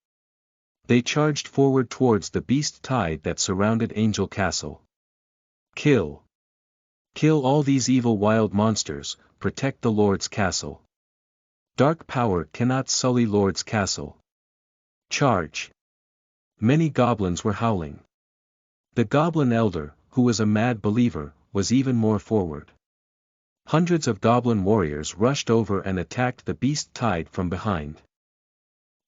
Speaker 1: They charged forward towards the beast tide that surrounded Angel Castle. Kill. Kill all these evil wild monsters, protect the Lord's castle. Dark power cannot sully Lord's castle. Charge. Many goblins were howling. The goblin elder, who was a mad believer, was even more forward. Hundreds of goblin warriors rushed over and attacked the beast tide from behind.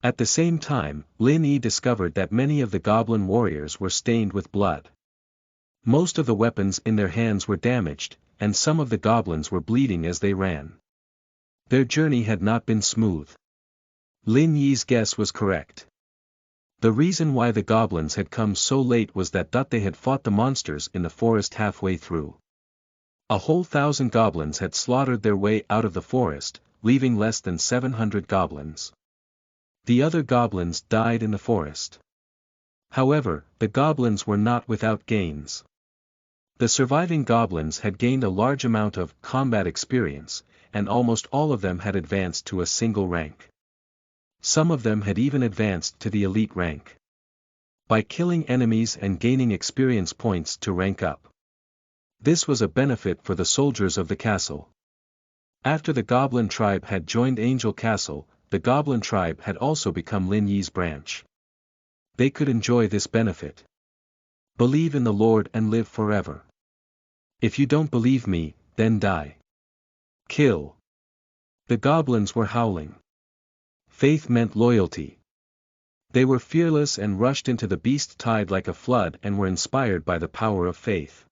Speaker 1: At the same time, Lin Yi discovered that many of the goblin warriors were stained with blood. Most of the weapons in their hands were damaged, and some of the goblins were bleeding as they ran. Their journey had not been smooth. Lin Yi's guess was correct. The reason why the goblins had come so late was that they had fought the monsters in the forest halfway through. A whole 1,000 goblins had slaughtered their way out of the forest, leaving less than 700 goblins. The other goblins died in the forest. However, the goblins were not without gains. The surviving goblins had gained a large amount of combat experience, and almost all of them had advanced to a single rank. Some of them had even advanced to the elite rank. By killing enemies and gaining experience points to rank up. This was a benefit for the soldiers of the castle. After the Goblin tribe had joined Angel Castle, the Goblin tribe had also become Lin Yi's branch. They could enjoy this benefit. Believe in the Lord and live forever. If you don't believe me, then die. Kill. The goblins were howling. Faith meant loyalty. They were fearless and rushed into the beast tide like a flood and were inspired by the power of faith.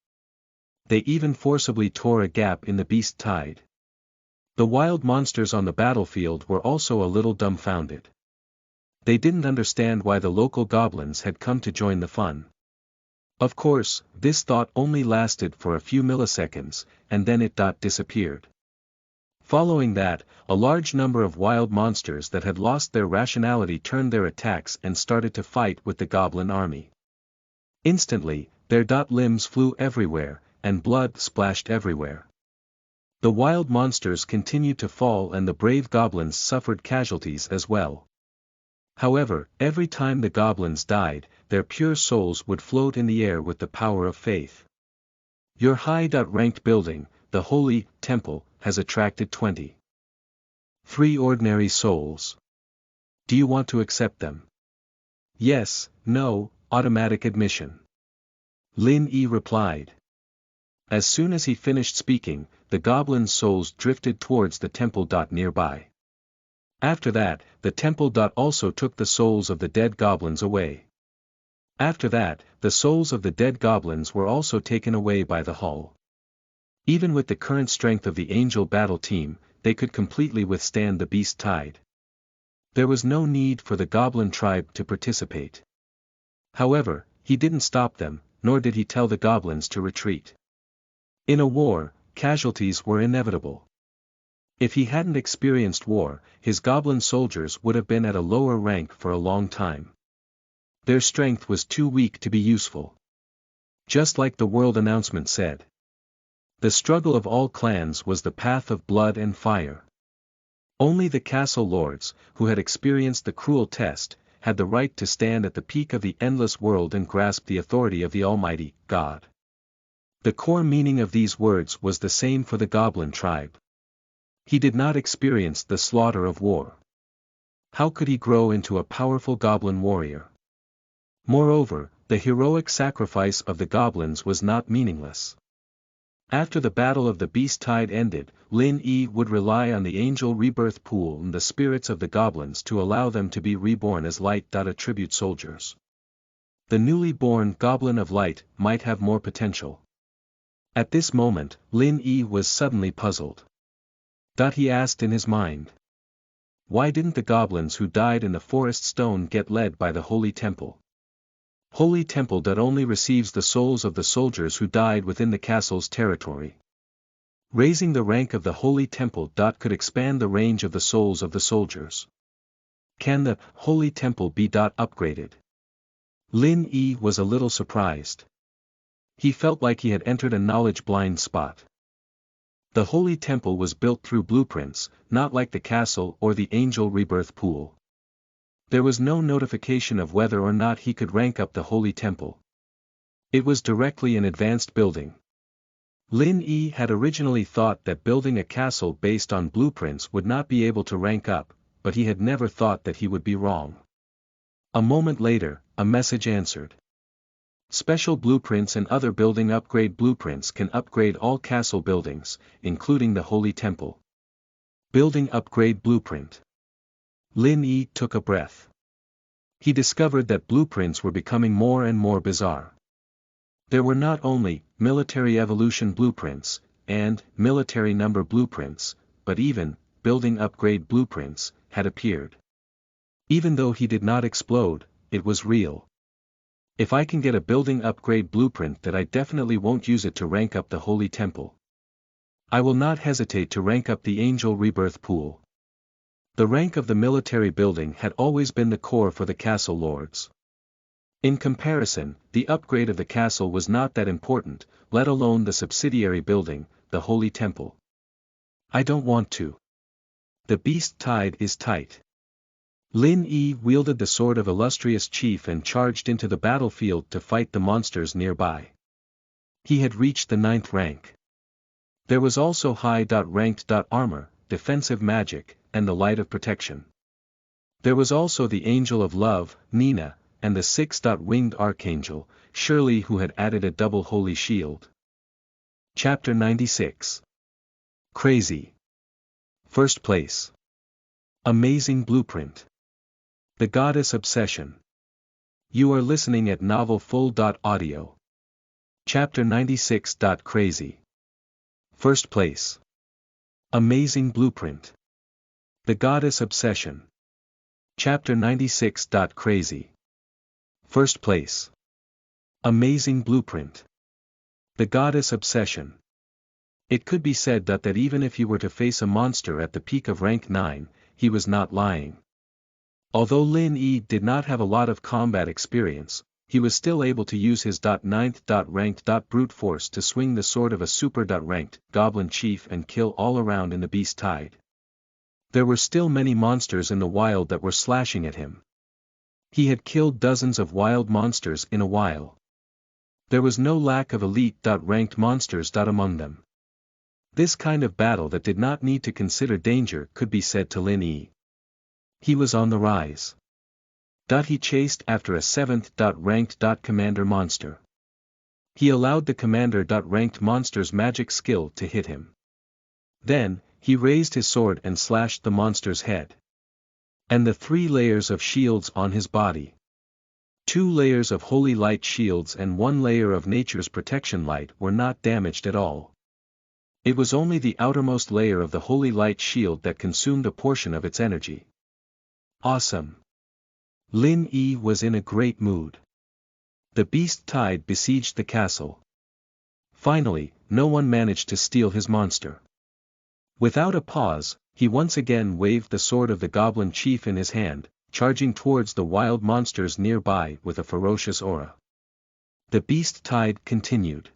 Speaker 1: They even forcibly tore a gap in the beast tide. The wild monsters on the battlefield were also a little dumbfounded. They didn't understand why the local goblins had come to join the fun. Of course, this thought only lasted for a few milliseconds, and then it disappeared. Following that, a large number of wild monsters that had lost their rationality turned their attacks and started to fight with the goblin army. Instantly, their limbs flew everywhere, and blood splashed everywhere. The wild monsters continued to fall and the brave goblins suffered casualties as well. However, every time the goblins died, their pure souls would float in the air with the power of faith. Your high-ranked building, the Holy Temple, has attracted 23 ordinary souls. Do you want to accept them? Yes, no, automatic admission. Lin Yi replied. As soon as he finished speaking, the goblin souls drifted towards the temple nearby. After that, the temple also took the souls of the dead goblins away. After that, the souls of the dead goblins were also taken away by the hull. Even with the current strength of the angel battle team, they could completely withstand the beast tide. There was no need for the goblin tribe to participate. However, he didn't stop them, nor did he tell the goblins to retreat. In a war, casualties were inevitable. If he hadn't experienced war, his goblin soldiers would have been at a lower rank for a long time. Their strength was too weak to be useful. Just like the world announcement said. The struggle of all clans was the path of blood and fire. Only the castle lords, who had experienced the cruel test, had the right to stand at the peak of the endless world and grasp the authority of the Almighty God. The core meaning of these words was the same for the goblin tribe. He did not experience the slaughter of war. How could he grow into a powerful goblin warrior? Moreover, the heroic sacrifice of the goblins was not meaningless. After the Battle of the Beast Tide ended, Lin Yi would rely on the angel rebirth pool and the spirits of the goblins to allow them to be reborn as light. Attribute soldiers. The newly born Goblin of Light might have more potential. At this moment, Lin Yi was suddenly puzzled. He asked in his mind. Why didn't the goblins who died in the forest stone get led by the Holy Temple? Holy Temple that only receives the souls of the soldiers who died within the castle's territory. Raising the rank of the Holy Temple could expand the range of the souls of the soldiers. Can the Holy Temple be upgraded? Lin Yi was a little surprised. He felt like he had entered a knowledge-blind spot. The Holy Temple was built through blueprints, not like the castle or the angel rebirth pool. There was no notification of whether or not he could rank up the Holy Temple. It was directly an advanced building. Lin Yi had originally thought that building a castle based on blueprints would not be able to rank up, but he had never thought that he would be wrong. A moment later, a message answered. Special blueprints and other building upgrade blueprints can upgrade all castle buildings, including the Holy Temple. Building upgrade blueprint. Lin Yi took a breath. He discovered that blueprints were becoming more and more bizarre. There were not only military evolution blueprints and military number blueprints, but even building upgrade blueprints had appeared. Even though he did not explode, it was real. If I can get a building upgrade blueprint that I definitely won't use it to rank up the Holy Temple. I will not hesitate to rank up the Angel Rebirth Pool. The rank of the military building had always been the core for the castle lords. In comparison, the upgrade of the castle was not that important, let alone the subsidiary building, the Holy Temple. I don't want to. The beast tide is tight. Lin Yi wielded the sword of illustrious chief and charged into the battlefield to fight the monsters nearby. He had reached the 9th rank. There was also high-ranked armor, defensive magic, and the light of protection. There was also the Angel of Love, Nina, and the 6-winged Archangel, Shirley, who had added a double holy shield. Chapter 96. Crazy. First place. Amazing blueprint. The Goddess Obsession. You are listening at novelfull.audio. Chapter 96. Crazy. First place. Amazing blueprint. The Goddess Obsession. Chapter 96. Crazy. First place. Amazing blueprint. The Goddess Obsession. It could be said that even if he were to face a monster at the peak of rank 9, he was not lying. Although Lin Yi did not have a lot of combat experience, he was still able to use his 9th ranked brute force to swing the sword of a super ranked goblin chief and kill all around in the beast tide. There were still many monsters in the wild that were slashing at him. He had killed dozens of wild monsters in a while. There was no lack of elite ranked monsters among them. This kind of battle that did not need to consider danger could be said to Lin Yi. He was on the rise. He chased after a 7th ranked commander monster. He allowed the commander ranked monster's magic skill to hit him. Then, he raised his sword and slashed the monster's head. And the 3 layers of shields on his body. 2 layers of holy light shields and 1 layer of nature's protection light were not damaged at all. It was only the outermost layer of the holy light shield that consumed a portion of its energy. Awesome. Lin Yi was in a great mood. The beast tide besieged the castle. Finally, no one managed to steal his monster. Without a pause, he once again waved the sword of the goblin chief in his hand, charging towards the wild monsters nearby with a ferocious aura. The beast tide continued.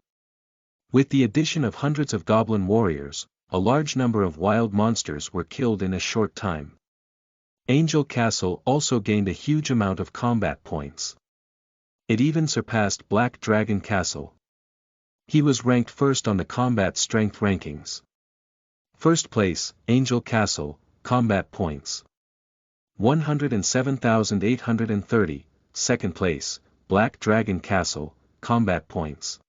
Speaker 1: With the addition of hundreds of goblin warriors, a large number of wild monsters were killed in a short time. Angel Castle also gained a huge amount of combat points. It even surpassed Black Dragon Castle. He was ranked first on the combat strength rankings. First place, Angel Castle, combat points. 107,830, second place, Black Dragon Castle, combat points.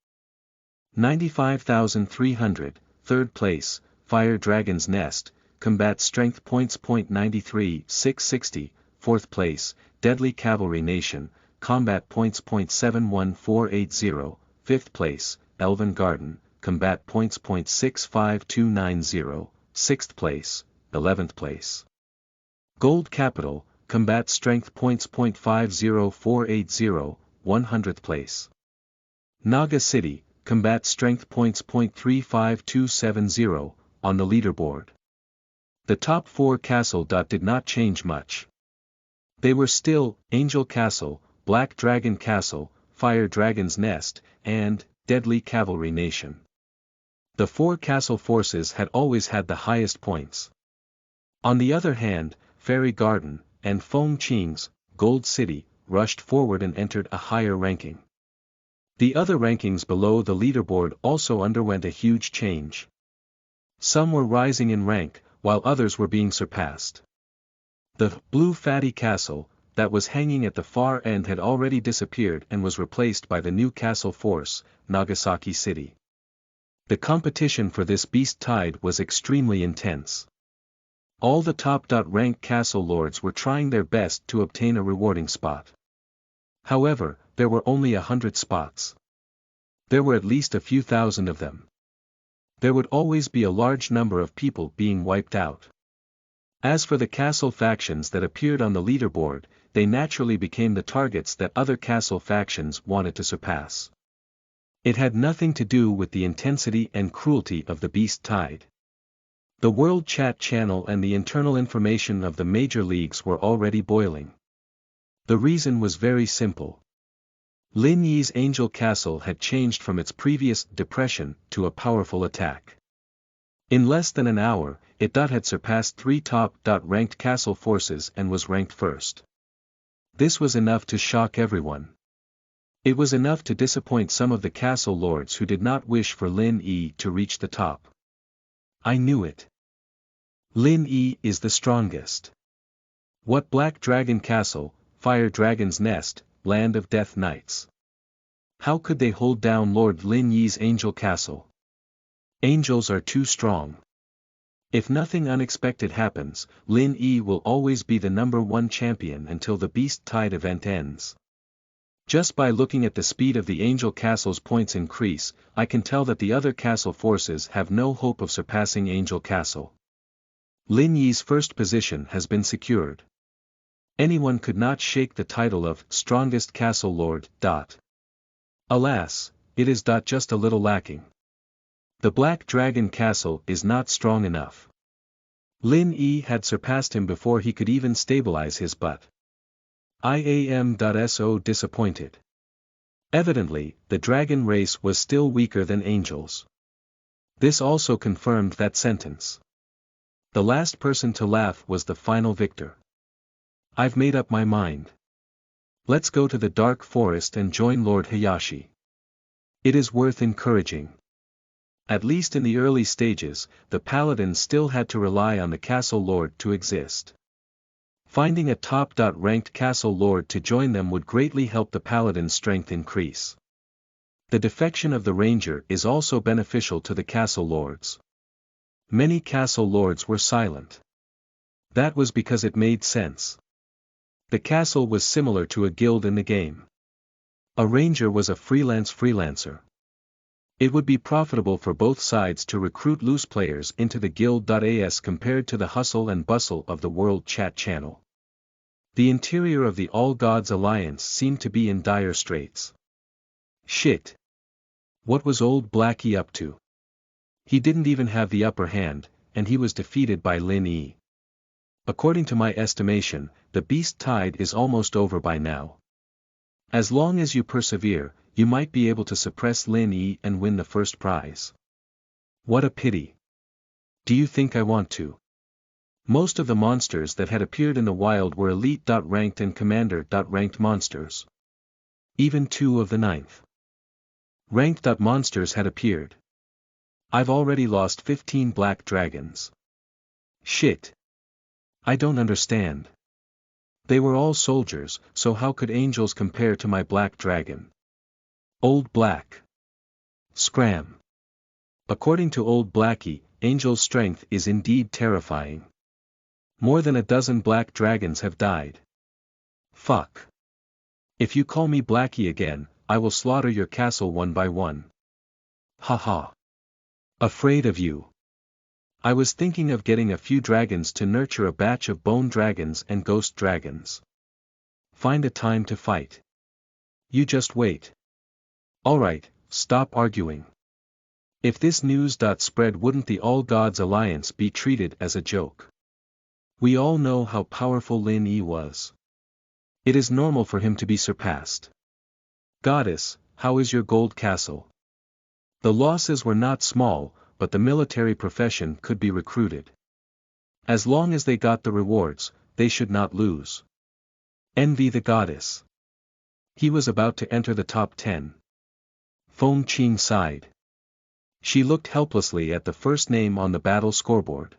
Speaker 1: 95,300, third place, Fire Dragon's Nest, combat strength points. 93,660, fourth place, Deadly Cavalry Nation, combat points. 71480, fifth place, Elven Garden, combat points. 65290, sixth place, 11th place. Gold Capital, combat strength points. 50480, 100th place. Naga City, combat strength points. 35270, on the leaderboard. The top 4 castle. Did not change much. They were still, Angel Castle, Black Dragon Castle, Fire Dragon's Nest, and Deadly Cavalry Nation. The 4 castle forces had always had the highest points. On the other hand, Fairy Garden, and Feng Qing's, Gold City, rushed forward and entered a higher ranking. The other rankings below the leaderboard also underwent a huge change. Some were rising in rank, while others were being surpassed. The Blue Fatty Castle, that was hanging at the far end, had already disappeared and was replaced by the new castle force, Nagasaki City. The competition for this beast tide was extremely intense. All the top-rank castle lords were trying their best to obtain a rewarding spot. However, there were only 100 spots. There were at least a few thousand of them. There would always be a large number of people being wiped out. As for the castle factions that appeared on the leaderboard, they naturally became the targets that other castle factions wanted to surpass. It had nothing to do with the intensity and cruelty of the beast tide. The World Chat channel and the internal information of the major leagues were already boiling. The reason was very simple. Lin Yi's Angel Castle had changed from its previous depression to a powerful attack. In less than an hour, it had surpassed 3 top-ranked castle forces and was ranked first. This was enough to shock everyone. It was enough to disappoint some of the castle lords who did not wish for Lin Yi to reach the top. I knew it. Lin Yi is the strongest. What Black Dragon Castle, Fire Dragon's Nest, Land of Death Knights? How could they hold down Lord Lin Yi's Angel Castle? Angels are too strong. If nothing unexpected happens, Lin Yi will always be the #1 champion until the Beast Tide event ends. Just by looking at the speed of the Angel Castle's points increase, I can tell that the other castle forces have no hope of surpassing Angel Castle. Lin Yi's first position has been secured. Anyone could not shake the title of Strongest Castle Lord. Alas, it is just a little lacking. The Black Dragon Castle is not strong enough. Lin Yi had surpassed him before he could even stabilize his butt. I am so disappointed. Evidently, the dragon race was still weaker than angels. This also confirmed that sentence. The last person to laugh was the final victor. I've made up my mind. Let's go to the Dark Forest and join Lord Hayashi. It is worth encouraging. At least in the early stages, the paladins still had to rely on the castle lord to exist. Finding a top-ranked castle lord to join them would greatly help the paladin's strength increase. The defection of the ranger is also beneficial to the castle lords. Many castle lords were silent. That was because it made sense. The castle was similar to a guild in the game. A ranger was a freelancer. It would be profitable for both sides to recruit loose players into the guild as compared to the hustle and bustle of the World Chat channel. The interior of the All Gods Alliance seemed to be in dire straits. Shit. What was old Blackie up to? He didn't even have the upper hand, and he was defeated by Lin Yi. According to my estimation, the Beast Tide is almost over by now. As long as you persevere, you might be able to suppress Lin Yi and win the first prize. What a pity. Do you think I want to? Most of the monsters that had appeared in the wild were elite.ranked and commander.ranked monsters. Even 2 of the 9th ranked monsters had appeared. I've already lost 15 black dragons. Shit. I don't understand. They were all soldiers, so how could angels compare to my black dragon? Old Black. Scram. According to Old Blackie, Angel's strength is indeed terrifying. More than a dozen black dragons have died. Fuck. If you call me Blackie again, I will slaughter your castle one by one. Haha. Afraid of you. I was thinking of getting a few dragons to nurture a batch of bone dragons and ghost dragons. Find a time to fight. You just wait. Alright, stop arguing. If this news spread, wouldn't the All Gods Alliance be treated as a joke? We all know how powerful Lin Yi was. It is normal for him to be surpassed. Goddess, how is your gold castle? The losses were not small, but the military profession could be recruited. As long as they got the rewards, they should not lose. Envy the goddess. He was about to enter the top 10. Feng Qing sighed. She looked helplessly at the first name on the battle scoreboard.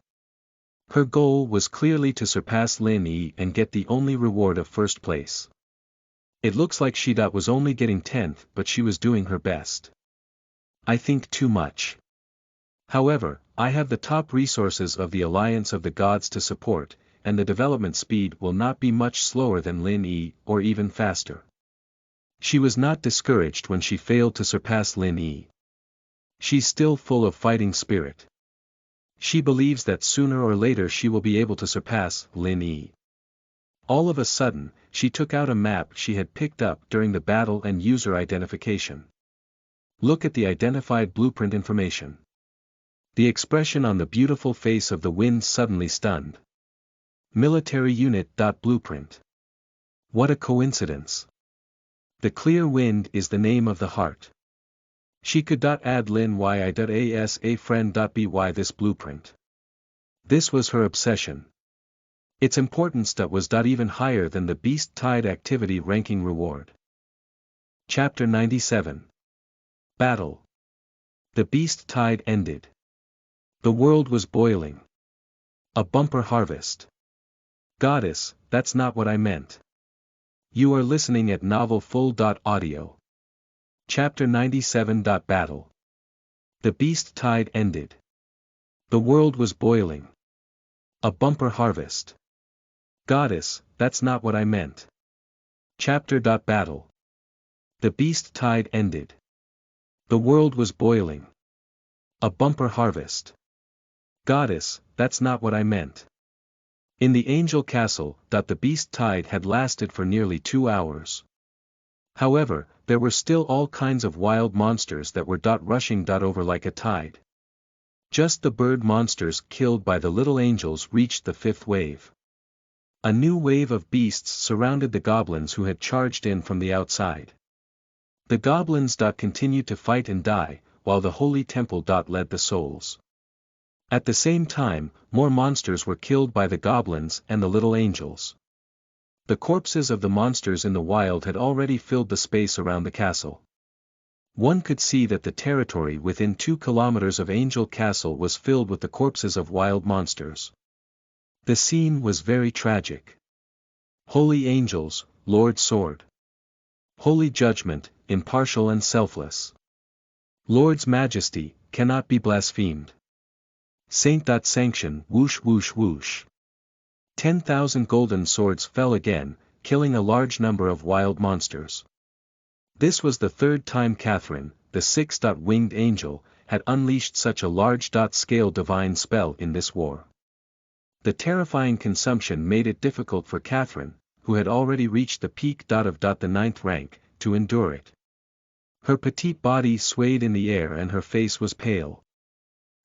Speaker 1: Her goal was clearly to surpass Lin Yi and get the only reward of first place. It looks like she was only getting 10th, but she was doing her best. I think too much. However, I have the top resources of the Alliance of the Gods to support, and the development speed will not be much slower than Lin Yi, or even faster. She was not discouraged when she failed to surpass Lin Yi. She's still full of fighting spirit. She believes that sooner or later she will be able to surpass Lin Yi. All of a sudden, she took out a map she had picked up during the battle and user identification. Look at the identified blueprint information. The expression on the beautiful face of the wind suddenly stunned. Military unit.blueprint. What a coincidence. The clear wind is the name of the heart. She could add Lin Yi as a friend.by this blueprint. This was her obsession. Its importance was even higher than the Beast Tide activity ranking reward. Chapter 97. Battle. The Beast Tide ended. The world was boiling. A bumper harvest. Goddess, that's not what I meant. You are listening at novelfull.audio. Chapter 97. Battle. The Beast Tide ended. The world was boiling. A bumper harvest. Goddess, that's not what I meant. Chapter. Battle. The Beast Tide ended. The world was boiling. A bumper harvest. Goddess, that's not what I meant. In the Angel Castle, the Beast Tide had lasted for nearly 2 hours. However, there were still all kinds of wild monsters that were rushing over like a tide. Just the bird monsters killed by the little angels reached the 5th wave. A new wave of beasts surrounded the goblins who had charged in from the outside. The goblins continued to fight and die, while the holy temple led the souls. At the same time, more monsters were killed by the goblins and the little angels. The corpses of the monsters in the wild had already filled the space around the castle. One could see that the territory within 2 kilometers of Angel Castle was filled with the corpses of wild monsters. The scene was very tragic. Holy angels, Lord Sword. Holy judgment, impartial and selfless. Lord's majesty, cannot be blasphemed. Saint. Sanction, whoosh whoosh whoosh. 10,000 golden swords fell again, killing a large number of wild monsters. This was the 3rd time Catherine, the 6th winged angel, had unleashed such a large-scale divine spell in this war. The terrifying consumption made it difficult for Catherine, who had already reached the peak of the 9th rank, to endure it. Her petite body swayed in the air and her face was pale.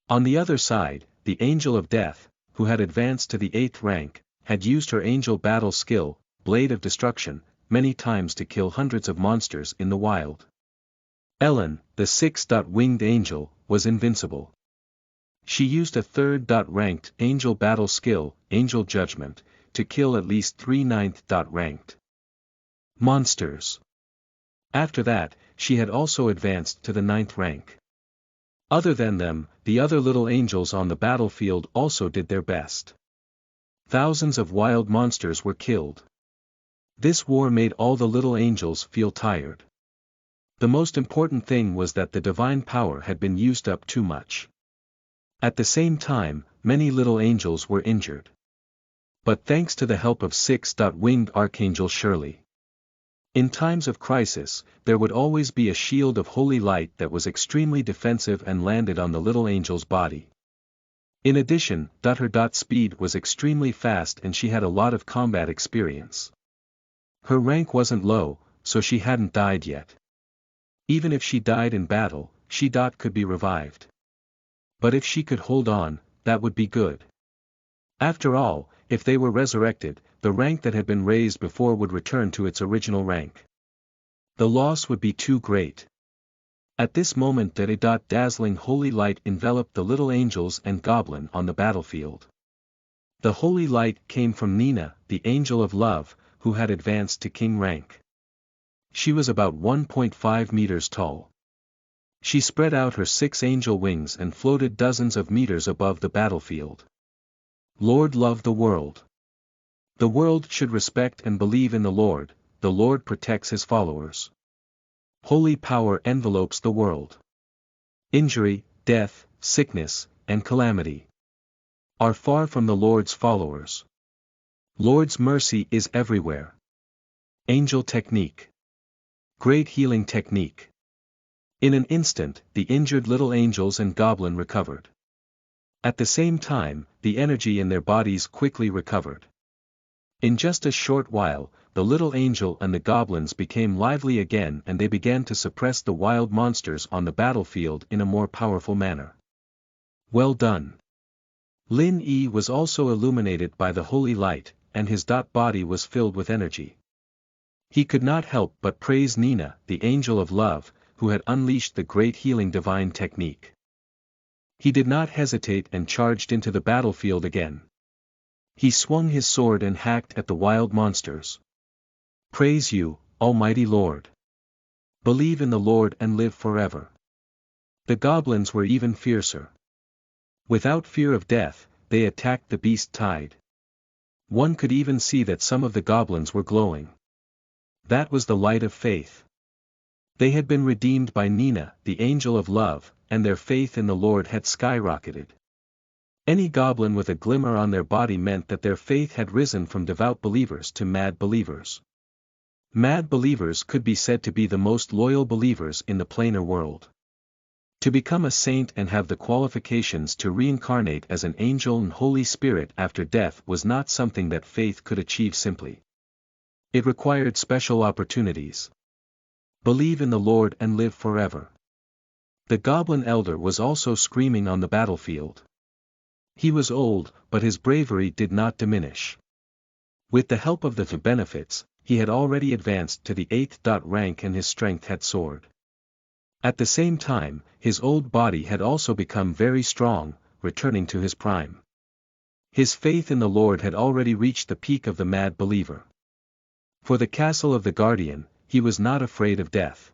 Speaker 1: On the other side, the Angel of Death, who had advanced to the 8th rank, had used her angel battle skill, Blade of Destruction, many times to kill hundreds of monsters in the wild. Ellen, the 6th winged angel, was invincible. She used a third-ranked angel battle skill, Angel Judgment, to kill at least 3 ninth-ranked monsters. After that, she had also advanced to the 9th rank. Other than them, the other little angels on the battlefield also did their best. Thousands of wild monsters were killed. This war made all the little angels feel tired. The most important thing was that the divine power had been used up too much. At the same time, many little angels were injured. But thanks to the help of Winged Archangel Shirley. In times of crisis, there would always be a shield of holy light that was extremely defensive and landed on the little angel's body. In addition, her speed was extremely fast and she had a lot of combat experience. Her rank wasn't low, so she hadn't died yet. Even if she died in battle, she could be revived. But if she could hold on, that would be good. After all, if they were resurrected, the rank that had been raised before would return to its original rank. The loss would be too great. At this moment dazzling holy light enveloped the little angels and goblin on the battlefield. The holy light came from Nina, the angel of love, who had advanced to king rank. She was about 1.5 meters tall. She spread out her 6 angel wings and floated dozens of meters above the battlefield. Lord love the world. The world should respect and believe in the Lord protects his followers. Holy power envelopes the world. Injury, death, sickness, and calamity are far from the Lord's followers. Lord's mercy is everywhere. Angel technique. Great healing technique. In an instant, the injured little angels and goblin recovered. At the same time, the energy in their bodies quickly recovered. In just a short while, the little angel and the goblins became lively again and they began to suppress the wild monsters on the battlefield in a more powerful manner. Well done. Lin Yi was also illuminated by the holy light, and his body was filled with energy. He could not help but praise Nina, the angel of love, who had unleashed the great healing divine technique. He did not hesitate and charged into the battlefield again. He swung his sword and hacked at the wild monsters. Praise you, Almighty Lord. Believe in the Lord and live forever. The goblins were even fiercer. Without fear of death, they attacked the beast tide. One could even see that some of the goblins were glowing. That was the light of faith. They had been redeemed by Nina, the angel of love, and their faith in the Lord had skyrocketed. Any goblin with a glimmer on their body meant that their faith had risen from devout believers to mad believers. Mad believers could be said to be the most loyal believers in the planar world. To become a saint and have the qualifications to reincarnate as an angel and Holy Spirit after death was not something that faith could achieve simply. It required special opportunities. Believe in the Lord and live forever. The goblin elder was also screaming on the battlefield. He was old, but his bravery did not diminish. With the help of the benefits, he had already advanced to the 8th rank and his strength had soared. At the same time, his old body had also become very strong, returning to his prime. His faith in the Lord had already reached the peak of the mad believer. For the castle of the guardian, he was not afraid of death.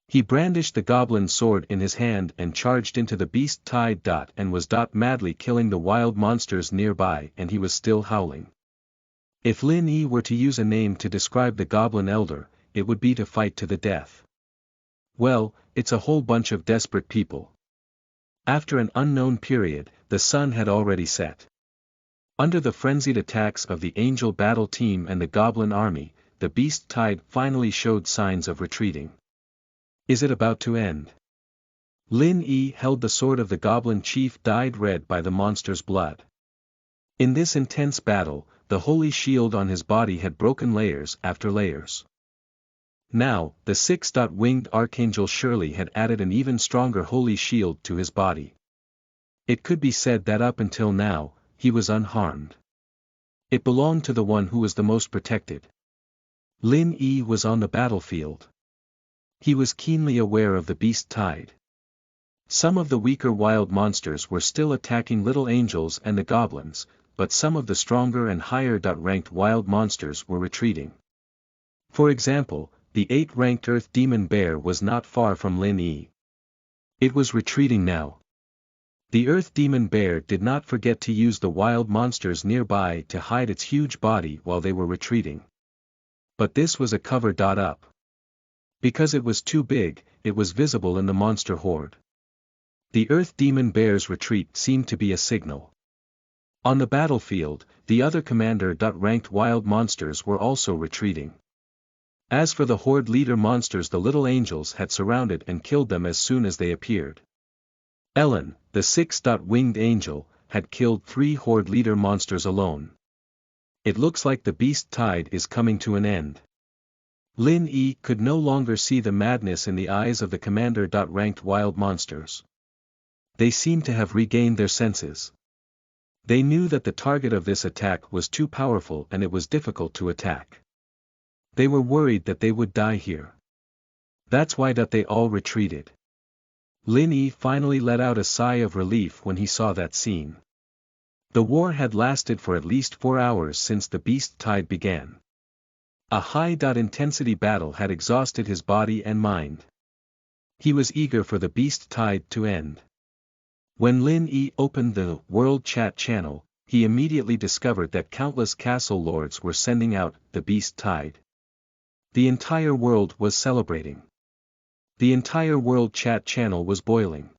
Speaker 1: He brandished the goblin sword in his hand and charged into the beast tide and was madly killing the wild monsters nearby, and he was still howling. If Lin Yi were to use a name to describe the goblin elder, it would be to fight to the death. Well, it's a whole bunch of desperate people. After an unknown period, the sun had already set. Under the frenzied attacks of the angel battle team and the goblin army, the beast tide finally showed signs of retreating. Is it about to end? Lin Yi held the sword of the goblin chief dyed red by the monster's blood. In this intense battle, the holy shield on his body had broken layers after layers. Now, the 6th Winged Archangel Shirley had added an even stronger holy shield to his body. It could be said that up until now, he was unharmed. It belonged to the one who was the most protected. Lin Yi was on the battlefield. He was keenly aware of the beast tide. Some of the weaker wild monsters were still attacking little angels and the goblins, but some of the stronger and higher-ranked wild monsters were retreating. For example, the 8th-ranked Earth Demon Bear was not far from Lin Yi. It was retreating now. The Earth Demon Bear did not forget to use the wild monsters nearby to hide its huge body while they were retreating. But this was a cover-up. Because it was too big, it was visible in the monster horde. The Earth Demon Bear's retreat seemed to be a signal. On the battlefield, the other commander-ranked wild monsters were also retreating. As for the horde leader monsters, the little angels had surrounded and killed them as soon as they appeared. Ellen, the 6th-winged angel, had killed 3 horde leader monsters alone. It looks like the beast tide is coming to an end. Lin Yi could no longer see the madness in the eyes of the commander-ranked wild monsters. They seemed to have regained their senses. They knew that the target of this attack was too powerful and it was difficult to attack. They were worried that they would die here. That's why they all retreated. Lin Yi finally let out a sigh of relief when he saw that scene. The war had lasted for at least 4 hours since the beast tide began. A high-intensity battle had exhausted his body and mind. He was eager for the beast tide to end. When Lin Yi opened the World Chat channel, he immediately discovered that countless castle lords were sending out the beast tide. The entire world was celebrating. The entire World Chat channel was boiling.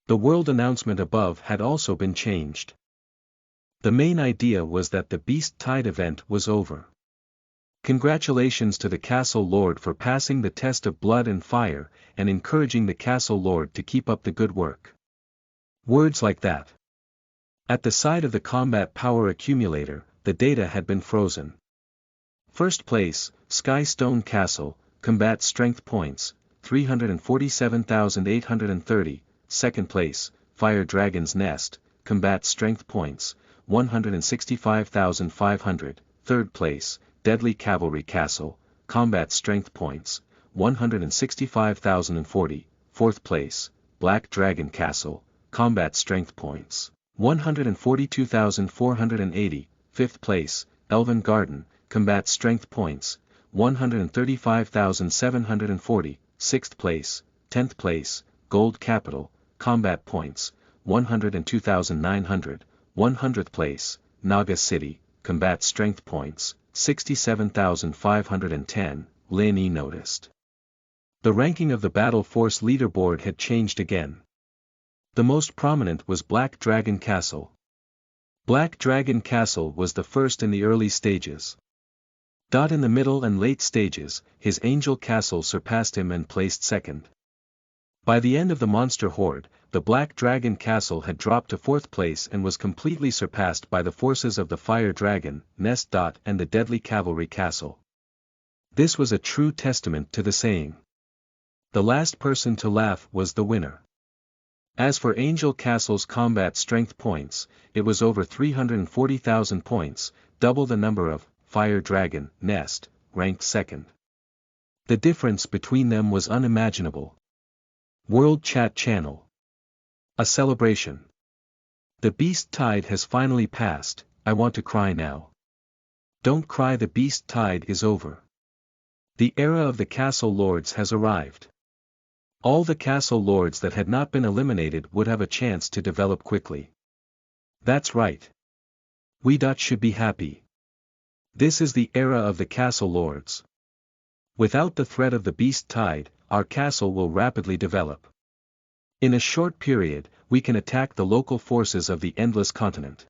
Speaker 1: The world announcement above had also been changed. The main idea was that the beast tide event was over. Congratulations to the castle lord for passing the test of blood and fire, and encouraging the castle lord to keep up the good work. Words like that. At the side of the combat power accumulator, the data had been frozen. First place, Sky Stone Castle, combat strength points, 347,830, second place, Fire Dragon's Nest, combat strength points, 165,500, third place, Deadly Cavalry Castle, combat strength points, 165,040, fourth place, Black Dragon Castle, combat strength points, 142,480, fifth place, Elven Garden, combat strength points, 135,740, sixth place, 10th place, Gold Capital, combat points, 102,900, 100th place, Naga City, combat strength points, 67,510, Lin Yi noticed. The ranking of the Battle Force leaderboard had changed again. The most prominent was Black Dragon Castle. Black Dragon Castle was the first in the early stages. In the middle and late stages, his Angel Castle surpassed him and placed second. By the end of the monster horde, the Black Dragon Castle had dropped to fourth place and was completely surpassed by the forces of the Fire Dragon, Nest. And the Deadly Cavalry Castle. This was a true testament to the saying. The last person to laugh was the winner. As for Angel Castle's combat strength points, it was over 340,000 points, double the number of Fire Dragon, Nest, ranked second. The difference between them was unimaginable. World Chat Channel. A celebration. The beast tide has finally passed, I want to cry now. Don't cry, the beast tide is over. The era of the castle lords has arrived. All the castle lords that had not been eliminated would have a chance to develop quickly. That's right. We should be happy. This is the era of the castle lords. Without the threat of the beast tide, our castle will rapidly develop. In a short period, we can attack the local forces of the endless continent.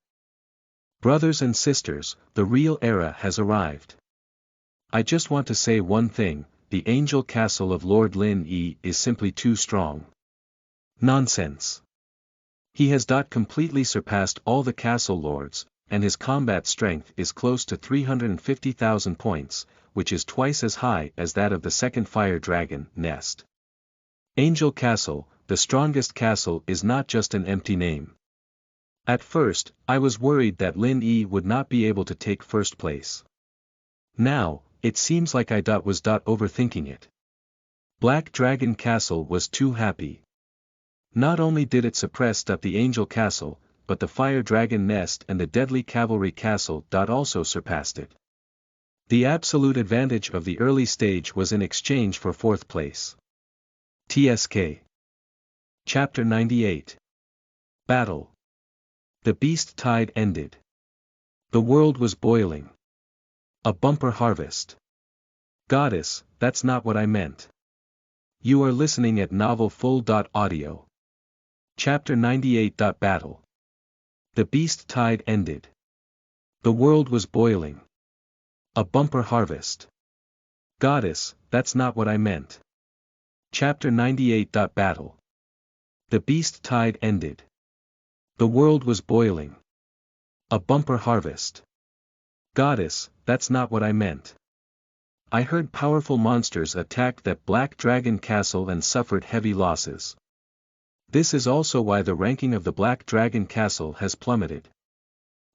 Speaker 1: Brothers and sisters, the real era has arrived. I just want to say one thing, the Angel Castle of Lord Lin Yi is simply too strong. Nonsense. He has completely surpassed all the castle lords, and his combat strength is close to 350,000 points, which is twice as high as that of the second Fire Dragon, Nest. Angel Castle, the strongest castle, is not just an empty name. At first, I was worried that Lin Yi would not be able to take first place. Now, it seems like I was overthinking it. Black Dragon Castle was too happy. Not only did it suppress the Angel Castle, but the Fire Dragon Nest and the Deadly Cavalry Castle also surpassed it. The absolute advantage of the early stage was in exchange for fourth place. TSK. Chapter 98. Battle. The beast tide ended. The world was boiling. A bumper harvest. Goddess, that's not what I meant. You are listening at novelfull.audio. Chapter 98. Battle. The beast tide ended. The world was boiling. A bumper harvest. Goddess, that's not what I meant. Chapter 98. Battle. The beast tide ended. The world was boiling. A bumper harvest. Goddess, that's not what I meant. I heard powerful monsters attacked that Black Dragon Castle and suffered heavy losses. This is also why the ranking of the Black Dragon Castle has plummeted.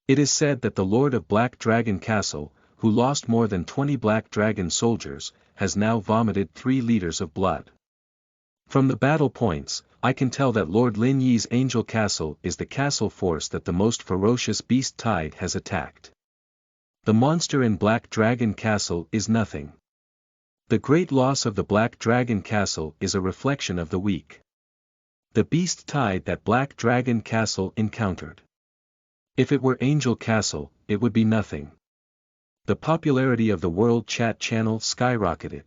Speaker 1: It is said that the Lord of Black Dragon Castle, who lost more than 20 Black Dragon soldiers, has now vomited 3 liters of blood. From the battle points, I can tell that Lord Lin Yi's Angel Castle is the castle force that the most ferocious beast tide has attacked. The monster in Black Dragon Castle is nothing. The great loss of the Black Dragon Castle is a reflection of the weak. The beast tide that Black Dragon Castle encountered. If it were Angel Castle, it would be nothing. The popularity of the World Chat channel skyrocketed.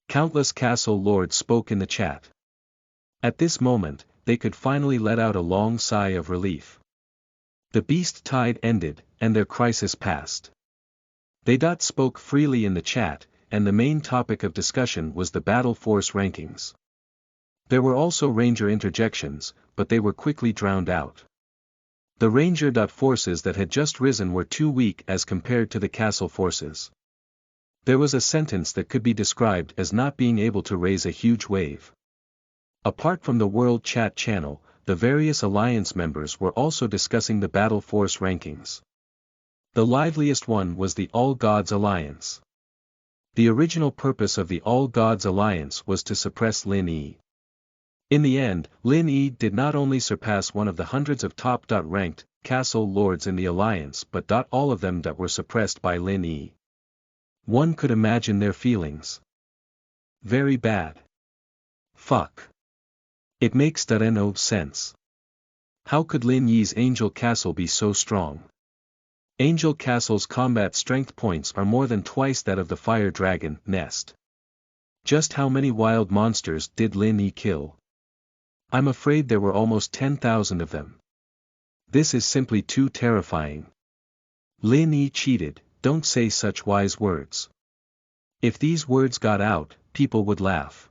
Speaker 1: Countless castle lords spoke in the chat. At this moment, they could finally let out a long sigh of relief. The beast tide ended, and their crisis passed. They spoke freely in the chat, and the main topic of discussion was the battle force rankings. There were also Ranger interjections, but they were quickly drowned out. The Ranger forces that had just risen were too weak as compared to the castle forces. There was a sentence that could be described as not being able to raise a huge wave. Apart from the World Chat channel, the various alliance members were also discussing the battle force rankings. The liveliest one was the All Gods Alliance. The original purpose of the All Gods Alliance was to suppress Lin Yi. In the end, Lin Yi did not only surpass one of the hundreds of top-ranked castle lords in the alliance but all of them were suppressed by Lin Yi. One could imagine their feelings. Very bad. Fuck. It makes no sense. How could Lin Yi's Angel Castle be so strong? Angel Castle's combat strength points are more than twice that of the Fire Dragon Nest. Just how many wild monsters did Lin Yi kill? I'm afraid there were almost 10,000 of them. This is simply too terrifying. Lin Yi cheated, don't say such wise words. If these words got out, people would laugh.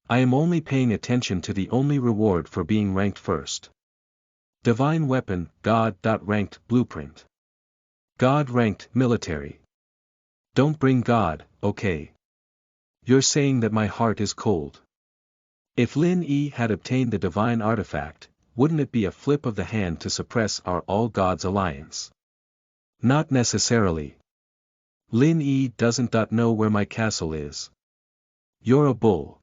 Speaker 1: I am only paying attention to the only reward for being ranked first. Divine Weapon, God. Ranked, Blueprint. God ranked, Military. Don't bring God, okay? You're saying that my heart is cold. If Lin Yi had obtained the divine artifact, wouldn't it be a flip of the hand to suppress our All Gods Alliance? Not necessarily. Lin Yi doesn't know where my castle is. You're a bull.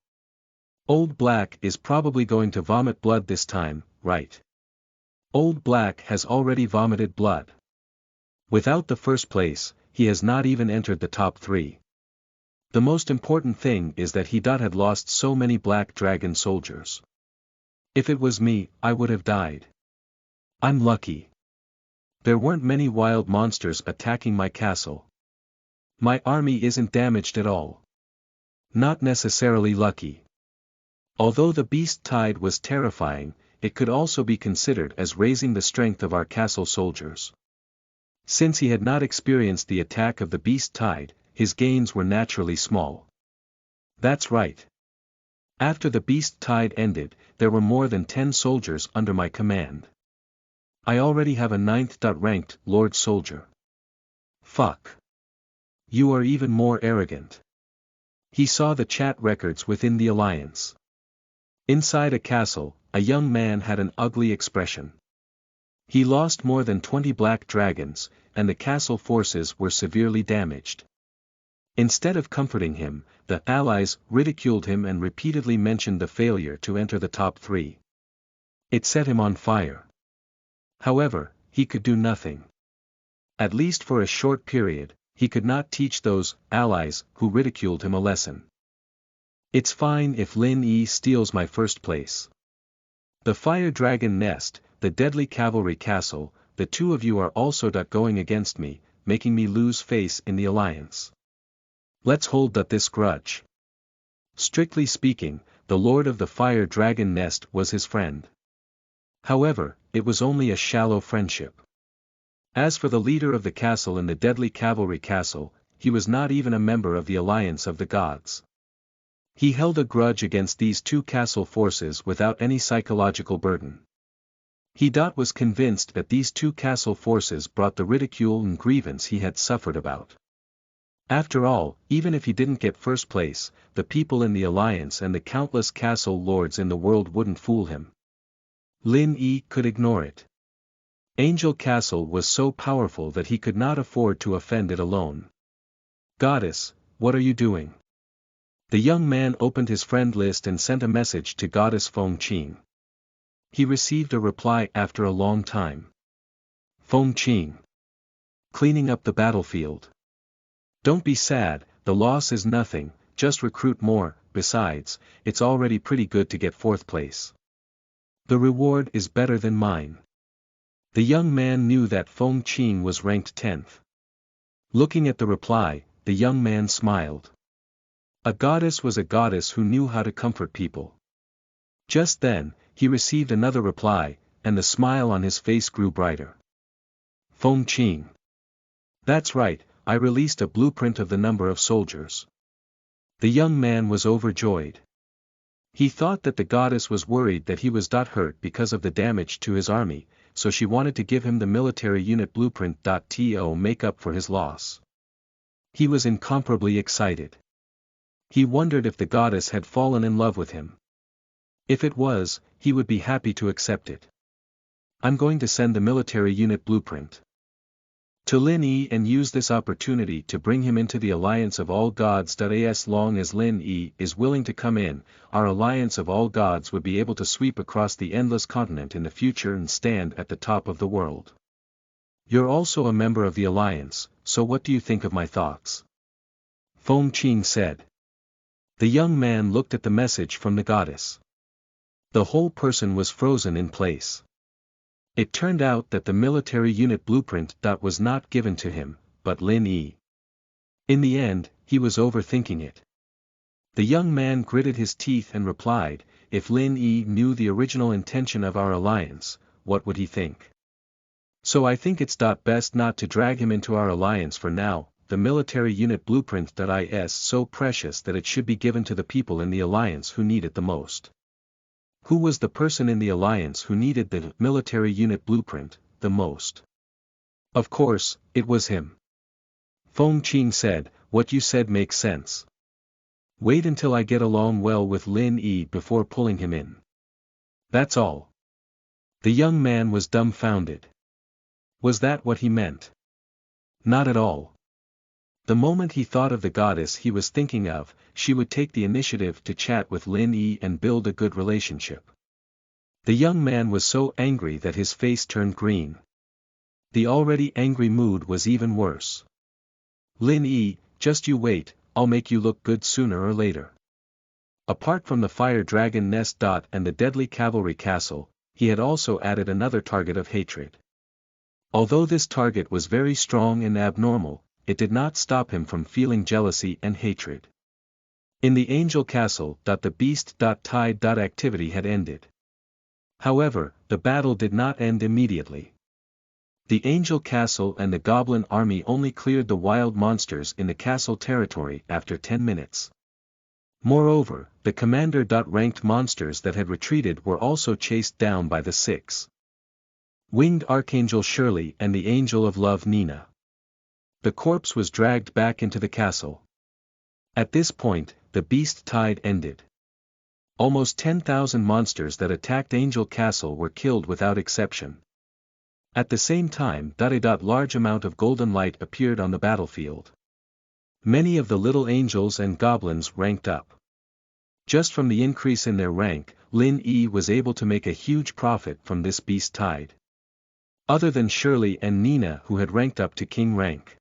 Speaker 1: Old Black is probably going to vomit blood this time, right? Old Black has already vomited blood. Without the first place, he has not even entered the top 3. The most important thing is that he had lost so many Black Dragon soldiers. If it was me, I would have died. I'm lucky. There weren't many wild monsters attacking my castle. My army isn't damaged at all. Not necessarily lucky. Although the beast tide was terrifying, it could also be considered as raising the strength of our castle soldiers. Since he had not experienced the attack of the beast tide, his gains were naturally small. That's right. After the beast tide ended, there were more than 10 soldiers under my command. I already have a 9th ranked Lord Soldier. Fuck. You are even more arrogant. He saw the chat records within the alliance. Inside a castle, a young man had an ugly expression. He lost more than 20 Black Dragons, and the castle forces were severely damaged. Instead of comforting him, the allies ridiculed him and repeatedly mentioned the failure to enter the top 3. It set him on fire. However, he could do nothing. At least for a short period, he could not teach those allies who ridiculed him a lesson. It's fine if Lin Yi steals my first place. The fire dragon nest, the deadly cavalry castle, the two of you are also going against me, making me lose face in the alliance. Let's hold this grudge. Strictly speaking, the lord of the fire dragon nest was his friend. However, it was only a shallow friendship. As for the leader of the castle in the deadly cavalry castle, he was not even a member of the alliance of the gods. He held a grudge against these two castle forces without any psychological burden. He was convinced that these two castle forces brought the ridicule and grievance he had suffered about. After all, even if he didn't get first place, the people in the alliance and the countless castle lords in the world wouldn't fool him. Lin Yi could ignore it. Angel Castle was so powerful that he could not afford to offend it alone. Goddess, what are you doing? The young man opened his friend list and sent a message to Goddess Feng Qing. He received a reply after a long time. Feng Qing. Cleaning up the battlefield. Don't be sad, the loss is nothing, just recruit more, besides, it's already pretty good to get 4th place. The reward is better than mine. The young man knew that Feng Qing was ranked 10th. Looking at the reply, the young man smiled. A goddess was a goddess who knew how to comfort people. Just then, he received another reply, and the smile on his face grew brighter. Feng Qing. That's right, I released a blueprint of the number of soldiers. The young man was overjoyed. He thought that the goddess was worried that he was hurt because of the damage to his army, so she wanted to give him the military unit blueprint to make up for his loss. He was incomparably excited. He wondered if the goddess had fallen in love with him. If it was, he would be happy to accept it. I'm going to send the military unit blueprint to Lin Yi and use this opportunity to bring him into the alliance of all gods. As long as Lin Yi is willing to come in, our alliance of all gods would be able to sweep across the endless continent in the future and stand at the top of the world. You're also a member of the alliance, so what do you think of my thoughts? Feng Qing said. The young man looked at the message from the goddess. The whole person was frozen in place. It turned out that the military unit blueprint was not given to him, but Lin Yi. In the end, he was overthinking it. The young man gritted his teeth and replied, if Lin Yi knew the original intention of our alliance, what would he think? So I think it's best not to drag him into our alliance for now. The military unit blueprint is so precious that it should be given to the people in the alliance who need it the most. Who was the person in the alliance who needed the military unit blueprint the most? Of course, it was him. Feng Qing said, what you said makes sense. Wait until I get along well with Lin Yi before pulling him in. That's all. The young man was dumbfounded. Was that what he meant? Not at all. The moment he thought of the goddess he was thinking of, she would take the initiative to chat with Lin Yi and build a good relationship. The young man was so angry that his face turned green. The already angry mood was even worse. Lin Yi, just you wait, I'll make you look good sooner or later. Apart from the fire dragon nest and the deadly cavalry castle, he had also added another target of hatred. Although this target was very strong and abnormal, it did not stop him from feeling jealousy and hatred. In the Angel Castle, the beast-tide activity had ended. However, the battle did not end immediately. The Angel Castle and the Goblin army only cleared the wild monsters in the castle territory after 10 minutes. Moreover, the commander-ranked monsters that had retreated were also chased down by the 6 Winged Archangel Shirley and the Angel of Love Nina. The corpse was dragged back into the castle. At this point, the beast tide ended. Almost 10,000 monsters that attacked Angel Castle were killed without exception. At the same time, large amount of golden light appeared on the battlefield. Many of the little angels and goblins ranked up. Just from the increase in their rank, Lin Yi was able to make a huge profit from this beast tide. Other than Shirley and Nina who had ranked up to king rank.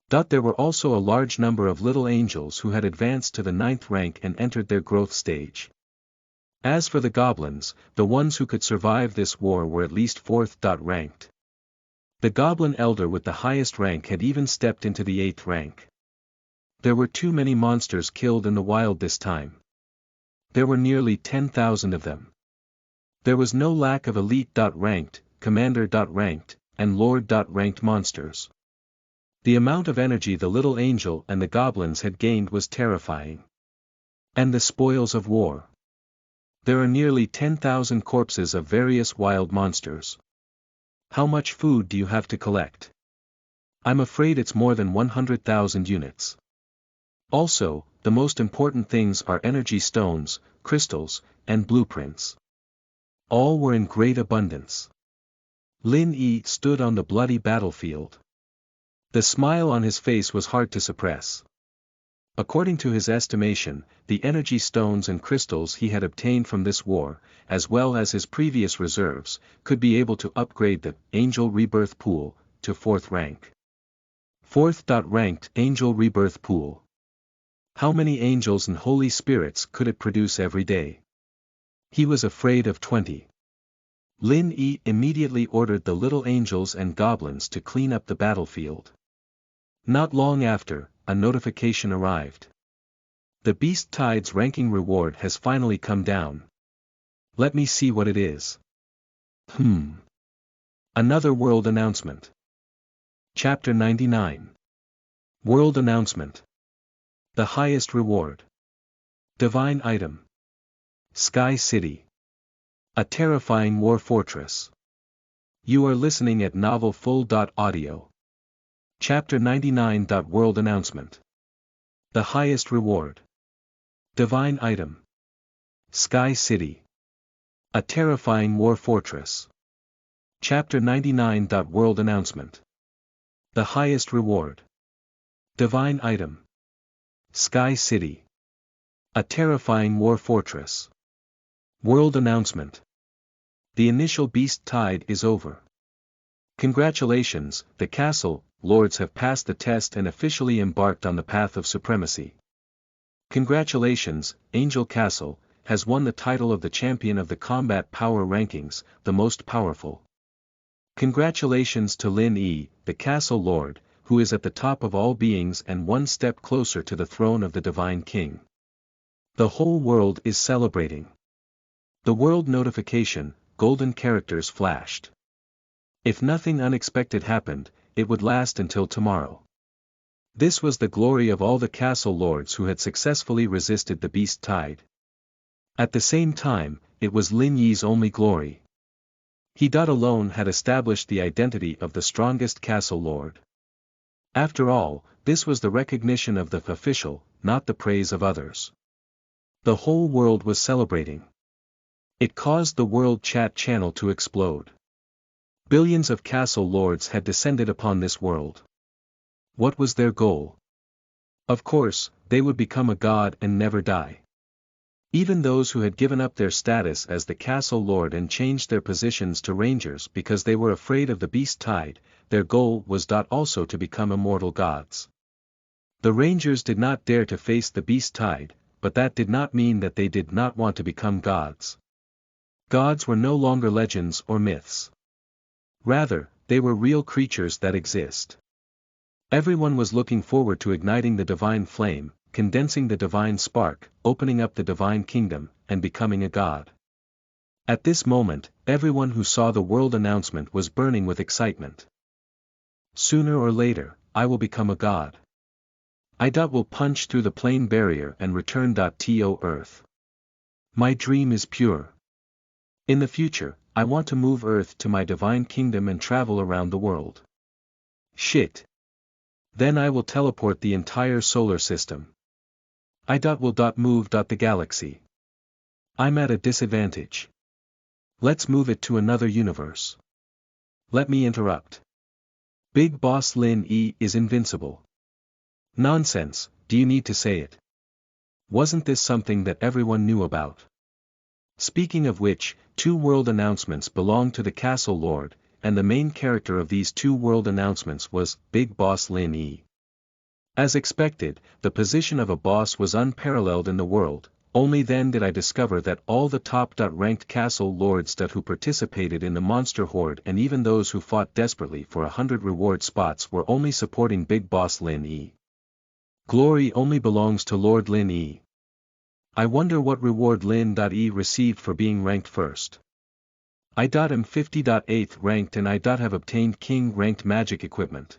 Speaker 1: There were also a large number of little angels who had advanced to the 9th rank and entered their growth stage. As for the goblins, the ones who could survive this war were at least 4th ranked. The goblin elder with the highest rank had even stepped into the 8th rank. There were too many monsters killed in the wild this time. There were nearly 10,000 of them. There was no lack of elite ranked, commander ranked, and lord ranked monsters. The amount of energy the little angel and the goblins had gained was terrifying. And the spoils of war. There are nearly 10,000 corpses of various wild monsters. How much food do you have to collect? I'm afraid it's more than 100,000 units. Also, the most important things are energy stones, crystals, and blueprints. All were in great abundance. Lin Yi stood on the bloody battlefield. The smile on his face was hard to suppress. According to his estimation, the energy stones and crystals he had obtained from this war, as well as his previous reserves, could be able to upgrade the Angel Rebirth Pool to 4th rank. 4th ranked Angel Rebirth Pool. How many angels and holy spirits could it produce every day? He was afraid of 20. Lin Yi immediately ordered the little angels and goblins to clean up the battlefield. Not long after, a notification arrived. The Beast Tide's ranking reward has finally come down. Let me see what it is. Another world announcement. Chapter 99. World announcement. The highest reward. Divine item. Sky City. A terrifying war fortress. You are listening at novelfull.audio. Chapter 99. World announcement. The highest reward. Divine item. Sky City. A terrifying war fortress. Chapter 99. World announcement. The highest reward. Divine item. Sky City. A terrifying war fortress. World announcement. The initial beast tide is over. Congratulations, the castle lords have passed the test and officially embarked on the path of supremacy. Congratulations, Angel Castle has won the title of the champion of the combat power rankings, the most powerful. Congratulations to Lin Yi, the castle lord, who is at the top of all beings and one step closer to the throne of the divine king. The whole world is celebrating. The world notification, golden characters flashed. If nothing unexpected happened, it would last until tomorrow. This was the glory of all the castle lords who had successfully resisted the beast tide. At the same time, it was Lin Yi's only glory. He alone had established the identity of the strongest castle lord. After all, this was the recognition of the official, not the praise of others. The whole world was celebrating. It caused the world chat channel to explode. Billions of castle lords had descended upon this world. What was their goal? Of course, they would become a god and never die. Even those who had given up their status as the castle lord and changed their positions to rangers because they were afraid of the beast tide, their goal was also to become immortal gods. The rangers did not dare to face the beast tide, but that did not mean that they did not want to become gods. Gods were no longer legends or myths. Rather, they were real creatures that exist. Everyone was looking forward to igniting the divine flame, condensing the divine spark, opening up the divine kingdom, and becoming a god. At this moment, everyone who saw the world announcement was burning with excitement. Sooner or later, I will become a god. I will punch through the plane barrier and return to Earth. My dream is pure. In the future, I want to move Earth to my divine kingdom and travel around the world. Shit. Then I will teleport the entire solar system. I will move the galaxy. I'm at a disadvantage. Let's move it to another universe. Let me interrupt. Big Boss Lin Yi is invincible. Nonsense, do you need to say it? Wasn't this something that everyone knew about? Speaking of which, 2 world announcements belonged to the castle lord, and the main character of these 2 world announcements was Big Boss Lin Yi. As expected, the position of a boss was unparalleled in the world. Only then did I discover that all the top-ranked castle lords who participated in the monster horde and even those who fought desperately for 100 reward spots were only supporting Big Boss Lin Yi. Glory only belongs to Lord Lin Yi. I wonder what reward Lin Yi received for being ranked first. I am 50.8 ranked and I have obtained King ranked magic equipment.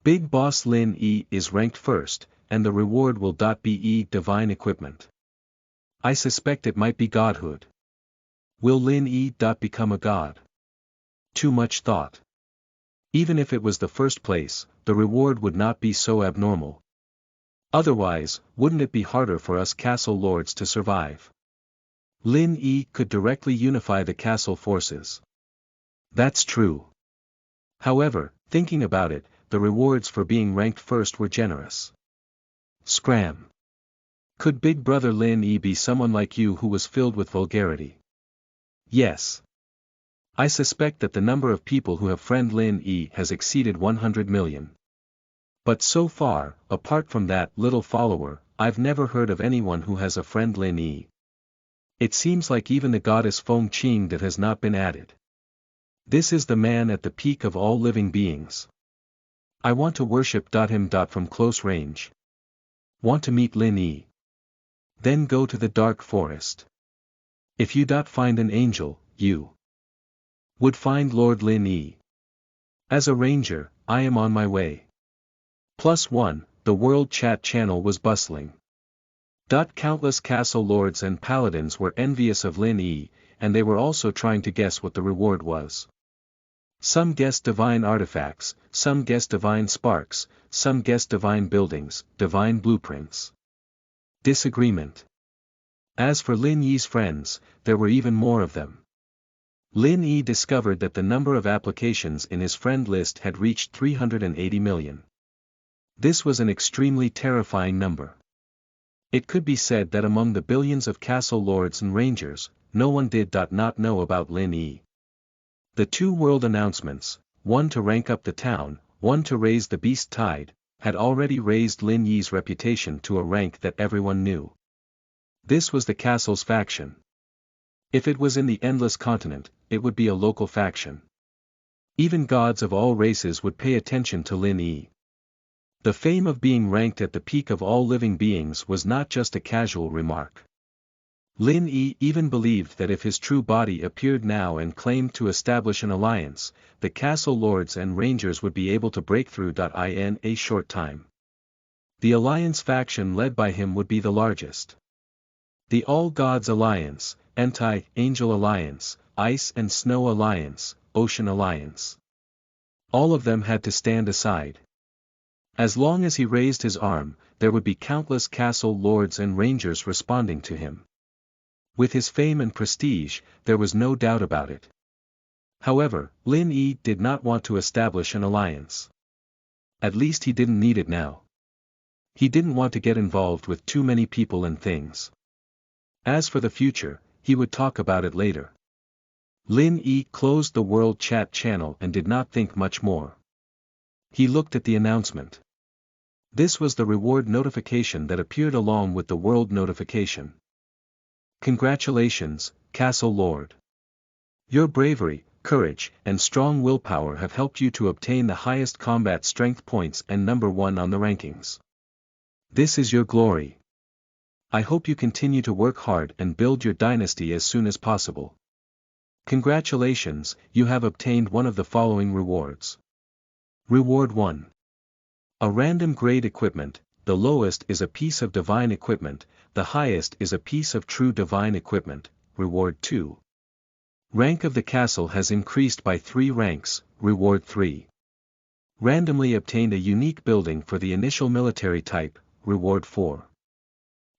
Speaker 1: Big Boss Lin Yi is ranked first, and the reward will be divine equipment. I suspect it might be godhood. Will Lin Yi become a god? Too much thought. Even if it was the first place, the reward would not be so abnormal. Otherwise, wouldn't it be harder for us castle lords to survive? Lin Yi could directly unify the castle forces. That's true. However, thinking about it, the rewards for being ranked first were generous. Scram. Could Big Brother Lin Yi be someone like you who was filled with vulgarity? Yes. I suspect that the number of people who have friend Lin Yi has exceeded 100 million. But so far, apart from that little follower, I've never heard of anyone who has a friend Lin Yi. It seems like even the goddess Feng Qing that has not been added. This is the man at the peak of all living beings. I want to worship him from close range. Want to meet Lin Yi. Then go to the dark forest. If you find an angel, you would find Lord Lin Yi. As a ranger, I am on my way. +1, the World Chat channel was bustling. Countless castle lords and paladins were envious of Lin Yi, and they were also trying to guess what the reward was. Some guessed divine artifacts, some guessed divine sparks, some guessed divine buildings, divine blueprints. Disagreement. As for Lin Yi's friends, there were even more of them. Lin Yi discovered that the number of applications in his friend list had reached 380 million. This was an extremely terrifying number. It could be said that among the billions of castle lords and rangers, no one did not know about Lin Yi. The 2 world announcements, one to rank up the town, one to raise the beast tide, had already raised Lin Yi's reputation to a rank that everyone knew. This was the castle's faction. If it was in the endless continent, it would be a local faction. Even gods of all races would pay attention to Lin Yi. The fame of being ranked at the peak of all living beings was not just a casual remark. Lin Yi even believed that if his true body appeared now and claimed to establish an alliance, the castle lords and rangers would be able to break through in a short time. The alliance faction led by him would be the largest. The All Gods Alliance, Anti-Angel Alliance, Ice and Snow Alliance, Ocean Alliance. All of them had to stand aside. As long as he raised his arm, there would be countless castle lords and rangers responding to him. With his fame and prestige, there was no doubt about it. However, Lin Yi did not want to establish an alliance. At least he didn't need it now. He didn't want to get involved with too many people and things. As for the future, he would talk about it later. Lin Yi closed the World Chat channel and did not think much more. He looked at the announcement. This was the reward notification that appeared along with the world notification. Congratulations, Castle Lord. Your bravery, courage, and strong willpower have helped you to obtain the highest combat strength points and #1 on the rankings. This is your glory. I hope you continue to work hard and build your dynasty as soon as possible. Congratulations, you have obtained one of the following rewards. Reward 1. A random grade equipment. The lowest is a piece of divine equipment, the highest is a piece of true divine equipment. Reward 2. Rank of the castle has increased by 3 ranks. Reward 3. Randomly obtained a unique building for the initial military type. Reward 4.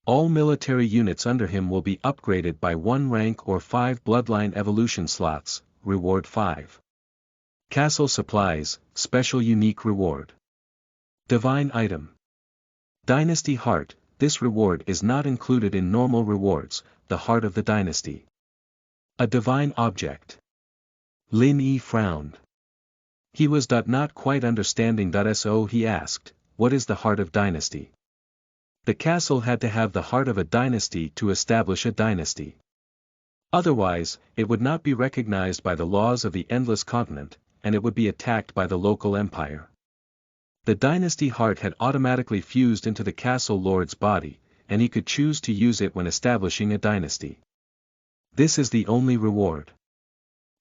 Speaker 1: All military units under him will be upgraded by 1 rank or 5 bloodline evolution slots. Reward 5. Castle supplies, special unique reward. Divine item. Dynasty Heart. This reward is not included in normal rewards, the heart of the dynasty. A divine object. Lin Yi frowned. He was not quite understanding. So he asked, what is the heart of dynasty? The castle had to have the heart of a dynasty to establish a dynasty. Otherwise, it would not be recognized by the laws of the endless continent, and it would be attacked by the local empire. The dynasty heart had automatically fused into the castle lord's body, and he could choose to use it when establishing a dynasty. This is the only reward.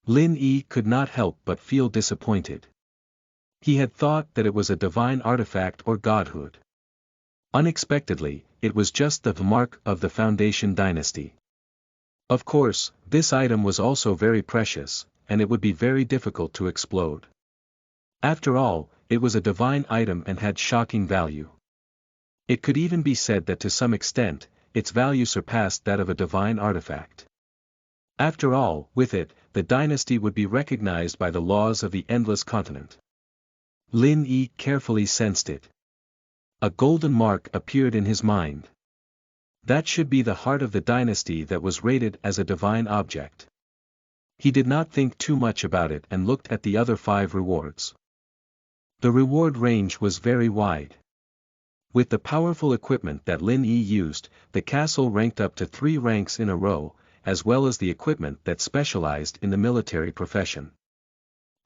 Speaker 1: Lin Yi could not help but feel disappointed. He had thought that it was a divine artifact or godhood. Unexpectedly, it was just the mark of the Foundation dynasty. Of course, this item was also very precious, and it would be very difficult to explode. After all, it was a divine item and had shocking value. It could even be said that to some extent, its value surpassed that of a divine artifact. After all, with it, the dynasty would be recognized by the laws of the endless continent. Lin Yi carefully sensed it. A golden mark appeared in his mind. That should be the heart of the dynasty that was rated as a divine object. He did not think too much about it and looked at the other 5 rewards. The reward range was very wide. With the powerful equipment that Lin Yi used, the castle ranked up to 3 ranks in a row, as well as the equipment that specialized in the military profession.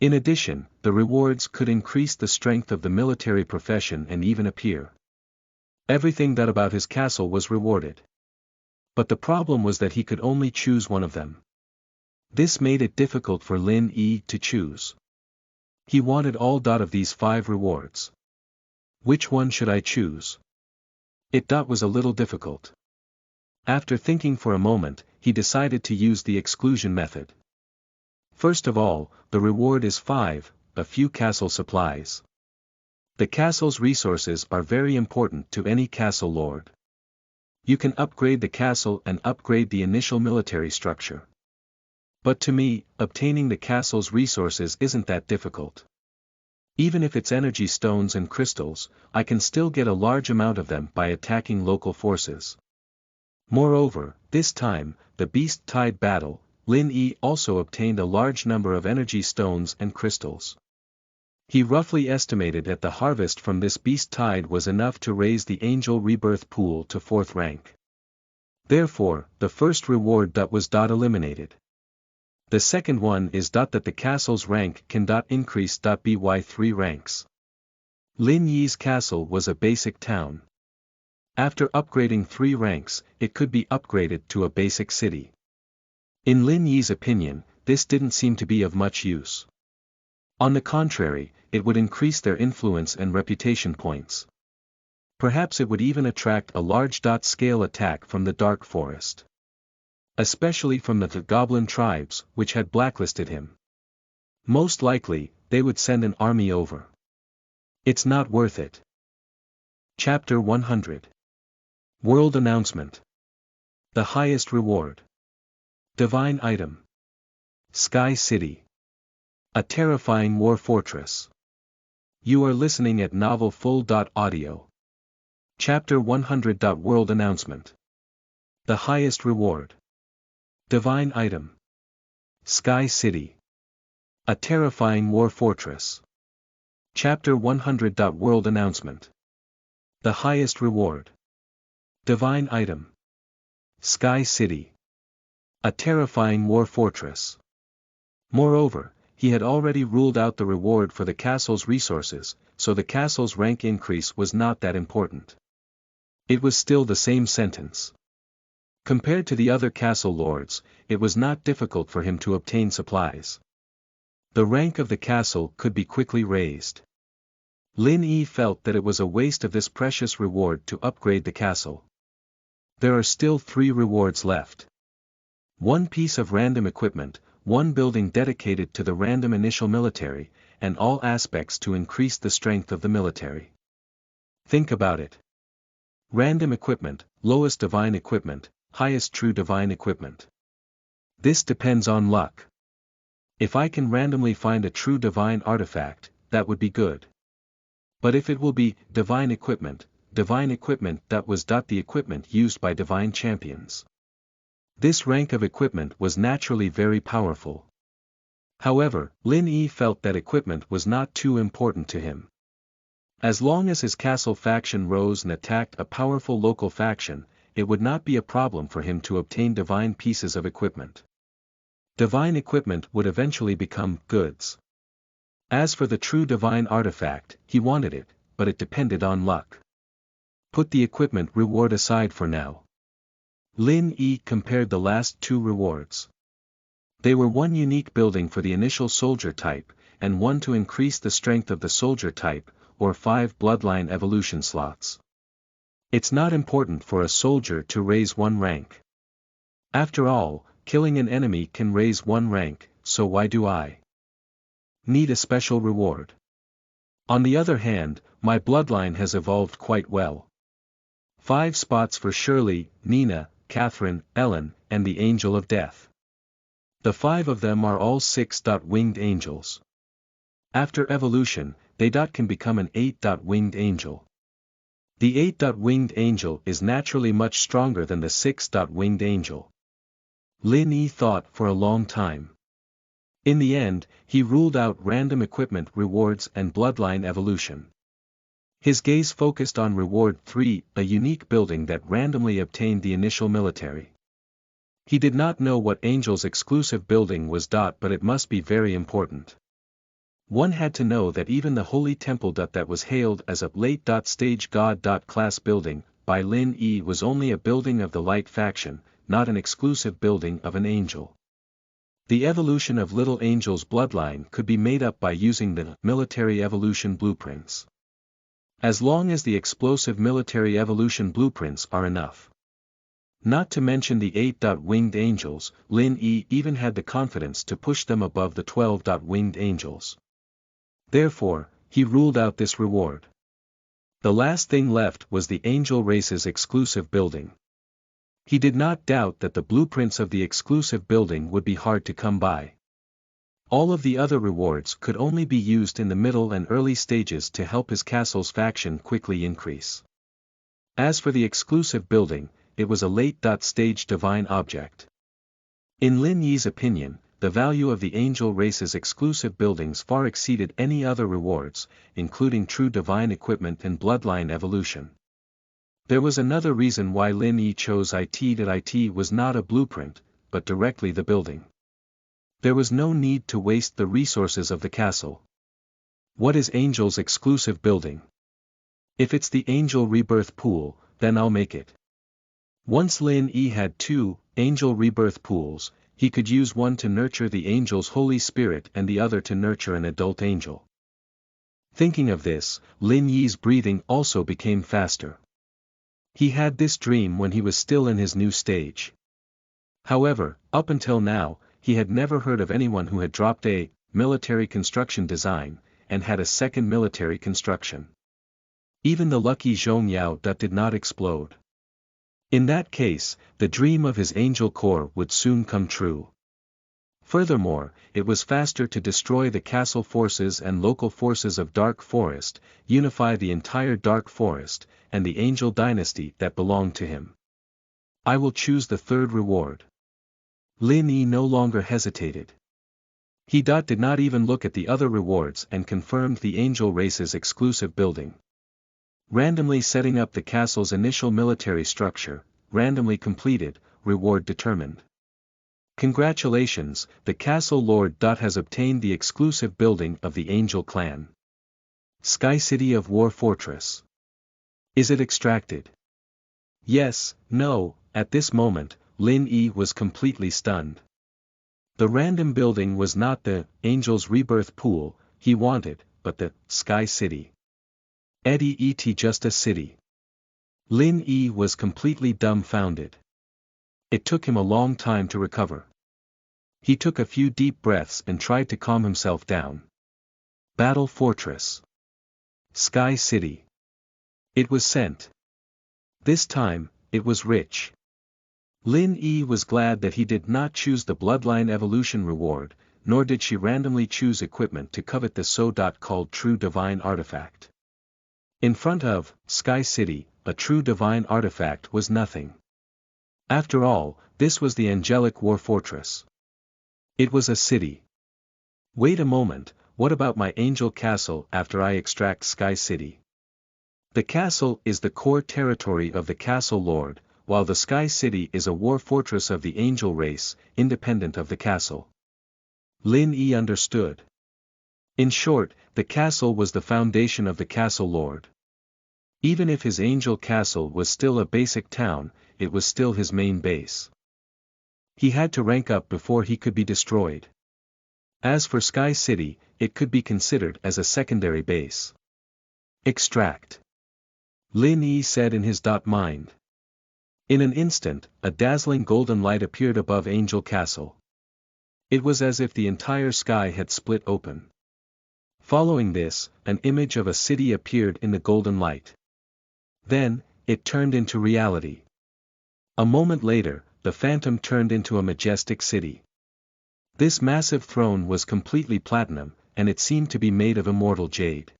Speaker 1: In addition, the rewards could increase the strength of the military profession and even appear. Everything that about his castle was rewarded. But the problem was that he could only choose one of them. This made it difficult for Lin Yi to choose. He wanted all of these 5 rewards. Which one should I choose? It was a little difficult. After thinking for a moment, he decided to use the exclusion method. First of all, the reward is 5, a few castle supplies. The castle's resources are very important to any castle lord. You can upgrade the castle and upgrade the initial military structure. But to me, obtaining the castle's resources isn't that difficult. Even if it's energy stones and crystals, I can still get a large amount of them by attacking local forces. Moreover, this time, the Beast Tide battle, Lin Yi also obtained a large number of energy stones and crystals. He roughly estimated that the harvest from this Beast Tide was enough to raise the Angel Rebirth pool to 4th rank. Therefore, the first reward was eliminated. The second one is that the castle's rank can increase by 3 ranks. Lin Yi's castle was a basic town. After upgrading 3 ranks, it could be upgraded to a basic city. In Lin Yi's opinion, this didn't seem to be of much use. On the contrary, it would increase their influence and reputation points. Perhaps it would even attract a large-scale attack from the Dark Forest. Especially from the Goblin tribes, which had blacklisted him. Most likely, they would send an army over. It's not worth it. Chapter 100. World Announcement. The highest reward. Divine item. Sky City. A terrifying war fortress. You are listening at novelfull.audio. Chapter 100. World Announcement. The highest reward. Divine item. Sky City. A terrifying war fortress. Chapter 100. World Announcement. The highest reward. Divine item. Sky City. A terrifying war fortress. Moreover, he had already ruled out the reward for the castle's resources, so the castle's rank increase was not that important. It was still the same sentence. Compared to the other castle lords, it was not difficult for him to obtain supplies. The rank of the castle could be quickly raised. Lin Yi felt that it was a waste of this precious reward to upgrade the castle. There are still 3 rewards left. 1 piece of random equipment, 1 building dedicated to the random initial military, and all aspects to increase the strength of the military. Think about it. Random equipment, lowest divine equipment, highest true divine equipment. This depends on luck. If I can randomly find a true divine artifact, that would be good. But if it will be divine equipment, divine equipment that was the equipment used by divine champions. This rank of equipment was naturally very powerful. However, Lin Yi felt that equipment was not too important to him. As long as his castle faction rose and attacked a powerful local faction, it would not be a problem for him to obtain divine pieces of equipment. Divine equipment would eventually become goods. As for the true divine artifact, he wanted it, but it depended on luck. Put the equipment reward aside for now. Lin Yi compared the last two rewards. They were one unique building for the initial soldier type, and one to increase the strength of the soldier type, or 5 bloodline evolution slots. It's not important for a soldier to raise one rank. After all, killing an enemy can raise one rank, so why do I need a special reward? On the other hand, my bloodline has evolved quite well. 5 spots for Shirley, Nina, Catherine, Ellen, and the Angel of Death. The 5 of them are all 6-winged angels. After evolution, they can become an 8-winged angel. The 8-winged angel is naturally much stronger than the 6-winged angel. Lin Yi thought for a long time. In the end, he ruled out random equipment rewards and bloodline evolution. His gaze focused on Reward 3, a unique building that randomly obtained the initial military. He did not know what Angel's exclusive building was, but it must be very important. One had to know that even the Holy Temple that was hailed as a late-stage God-class building by Lin Yi was only a building of the Light faction, not an exclusive building of an angel. The evolution of Little Angel's bloodline could be made up by using the military evolution blueprints. As long as the explosive military evolution blueprints are enough. Not to mention the 8-winged angels, Lin Yi even had the confidence to push them above the 12-winged angels. Therefore, he ruled out this reward. The last thing left was the angel race's exclusive building. He did not doubt that the blueprints of the exclusive building would be hard to come by. All of the other rewards could only be used in the middle and early stages to help his castle's faction quickly increase. As for the exclusive building, it was a late-stage divine object. In Lin Yi's opinion, the value of the angel race's exclusive buildings far exceeded any other rewards, including true divine equipment and bloodline evolution. There was another reason why Lin Yi chose it. It was not a blueprint, but directly the building. There was no need to waste the resources of the castle. What is Angel's exclusive building? If it's the Angel Rebirth Pool, then I'll make it. Once Lin Yi had 2 Angel Rebirth Pools, he could use one to nurture the Angel's Holy Spirit and the other to nurture an adult angel. Thinking of this, Lin Yi's breathing also became faster. He had this dream when he was still in his new stage. However, up until now, he had never heard of anyone who had dropped a military construction design, and had a second military construction. Even the lucky Zhong Yao did not explode. In that case, the dream of his angel core would soon come true. Furthermore, it was faster to destroy the castle forces and local forces of Dark Forest, unify the entire Dark Forest, and the angel dynasty that belonged to him. I will choose the third reward. Lin Yi no longer hesitated. He did not even look at the other rewards and confirmed the angel race's exclusive building. Randomly setting up the castle's initial military structure, randomly completed, reward determined. Congratulations, the castle lord has obtained the exclusive building of the Angel clan. Sky City of War Fortress. Is it extracted? Yes, no, at this moment, Lin Yi was completely stunned. The random building was not the Angel's Rebirth Pool he wanted, but the Sky City. Just a city. Lin Yi was completely dumbfounded. It took him a long time to recover. He took a few deep breaths and tried to calm himself down. Battle Fortress. Sky City. It was sent. This time, it was rich. Lin Yi was glad that he did not choose the Bloodline Evolution reward, nor did she randomly choose equipment to covet the so-called True Divine Artifact. In front of Sky City, a true divine artifact was nothing. After all, this was the angelic war fortress. It was a city. Wait a moment, what about my angel castle after I extract Sky City? The castle is the core territory of the castle lord, while the Sky City is a war fortress of the angel race, independent of the castle. Lin Yi understood. In short, the castle was the foundation of the castle lord. Even if his angel castle was still a basic town, it was still his main base. He had to rank up before he could be destroyed. As for Sky City, it could be considered as a secondary base. Extract. Lin Yi said in his mind. In an instant, a dazzling golden light appeared above Angel Castle. It was as if the entire sky had split open. Following this, an image of a city appeared in the golden light. Then, it turned into reality. A moment later, the phantom turned into a majestic city. This massive throne was completely platinum, and it seemed to be made of immortal jade.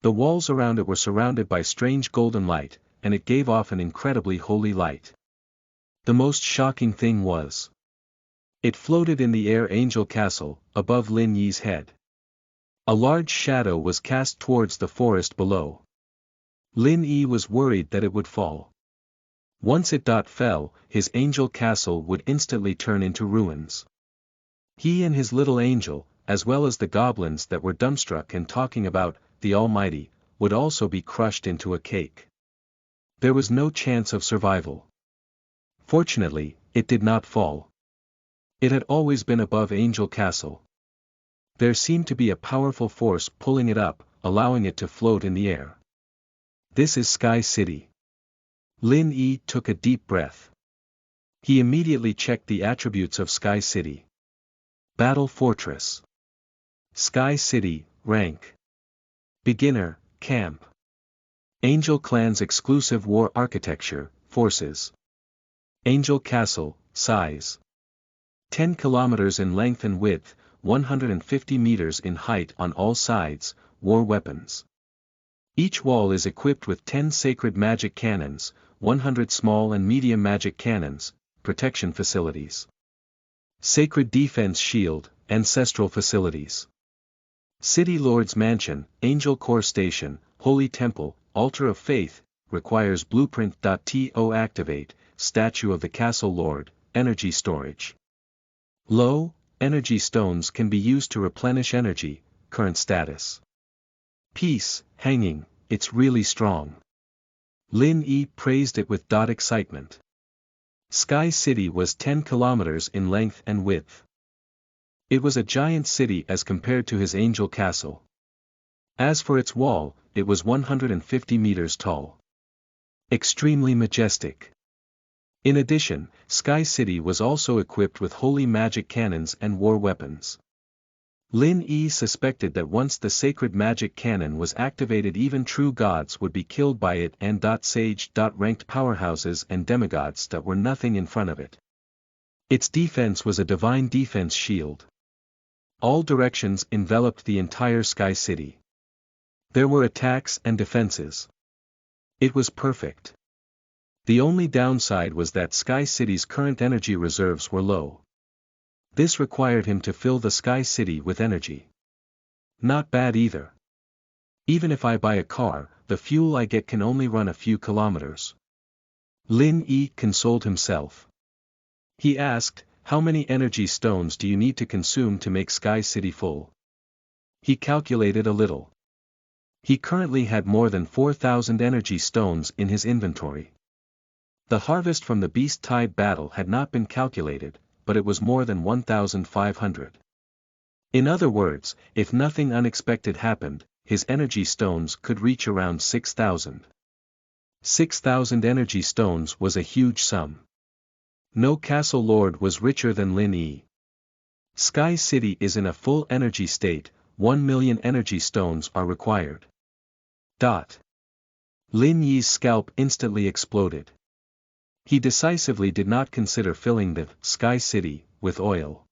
Speaker 1: The walls around it were surrounded by strange golden light, and it gave off an incredibly holy light. The most shocking thing was, it floated in the air Angel Castle, above Lin Yi's head. A large shadow was cast towards the forest below. Lin Yi was worried that it would fall. Once it fell, his angel castle would instantly turn into ruins. He and his little angel, as well as the goblins that were dumbstruck and talking about the Almighty, would also be crushed into a cake. There was no chance of survival. Fortunately, it did not fall. It had always been above Angel Castle. There seemed to be a powerful force pulling it up, allowing it to float in the air. This is Sky City. Lin Yi took a deep breath. He immediately checked the attributes of Sky City. Battle Fortress. Sky City, rank. Beginner, camp. Angel Clan's exclusive war architecture, forces. Angel Castle, size. 10 kilometers in length and width, 150 meters in height on all sides, war weapons. Each wall is equipped with 10 sacred magic cannons, 100 small and medium magic cannons, protection facilities. Sacred defense shield, ancestral facilities. City Lord's Mansion, Angel Core Station, Holy Temple, Altar of Faith, requires blueprint. To activate, Statue of the Castle Lord, energy storage. Low, energy stones can be used to replenish energy, current status. Peace, hanging, it's really strong. Lin Yi praised it with excitement. Sky City was 10 kilometers in length and width. It was a giant city as compared to his Angel Castle. As for its wall, it was 150 meters tall. Extremely majestic. In addition, Sky City was also equipped with holy magic cannons and war weapons. Lin Yi suspected that once the sacred magic cannon was activated, even true gods would be killed by it, and sage-ranked powerhouses and demigods that were nothing in front of it. Its defense was a divine defense shield. All directions enveloped the entire Sky City. There were attacks and defenses. It was perfect. The only downside was that Sky City's current energy reserves were low. This required him to fill the Sky City with energy. Not bad either. Even if I buy a car, the fuel I get can only run a few kilometers. Lin Yi consoled himself. He asked, how many energy stones do you need to consume to make Sky City full? He calculated a little. He currently had more than 4,000 energy stones in his inventory. The harvest from the Beast Tide battle had not been calculated, but it was more than 1,500. In other words, if nothing unexpected happened, his energy stones could reach around 6,000. 6,000 energy stones was a huge sum. No castle lord was richer than Lin Yi. Sky City is in a full energy state, 1 million energy stones are required. Lin Yi's scalp instantly exploded. He decisively did not consider filling the Sky City with oil.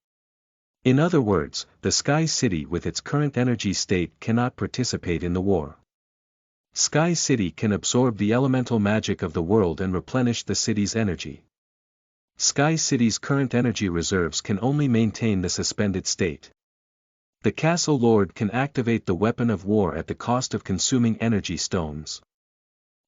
Speaker 1: In other words, the Sky City with its current energy state cannot participate in the war. Sky City can absorb the elemental magic of the world and replenish the city's energy. Sky City's current energy reserves can only maintain the suspended state. The castle lord can activate the weapon of war at the cost of consuming energy stones.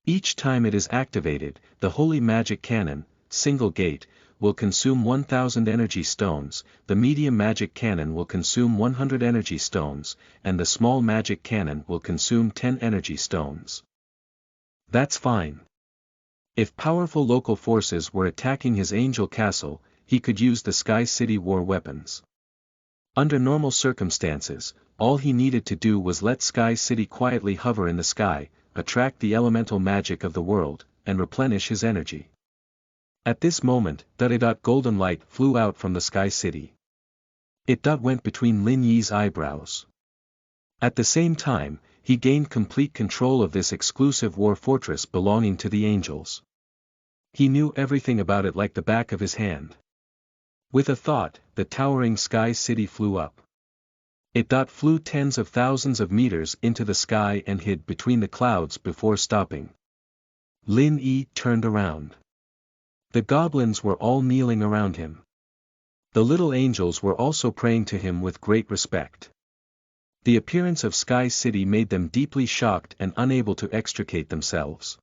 Speaker 1: Each time it is activated, the holy magic cannon, single gate, will consume 1000 energy stones, the medium magic cannon will consume 100 energy stones, and the small magic cannon will consume 10 energy stones. That's fine. If powerful local forces were attacking his angel castle, he could use the Sky City war weapons. Under normal circumstances, all he needed to do was let Sky City quietly hover in the sky, attract the elemental magic of the world, and replenish his energy. At this moment, golden light flew out from the Sky City. It went between Lin Yi's eyebrows. At the same time, he gained complete control of this exclusive war fortress belonging to the angels. He knew everything about it like the back of his hand. With a thought, the towering Sky City flew up. It flew tens of thousands of meters into the sky and hid between the clouds before stopping. Lin Yi turned around. The goblins were all kneeling around him. The little angels were also praying to him with great respect. The appearance of Sky City made them deeply shocked and unable to extricate themselves.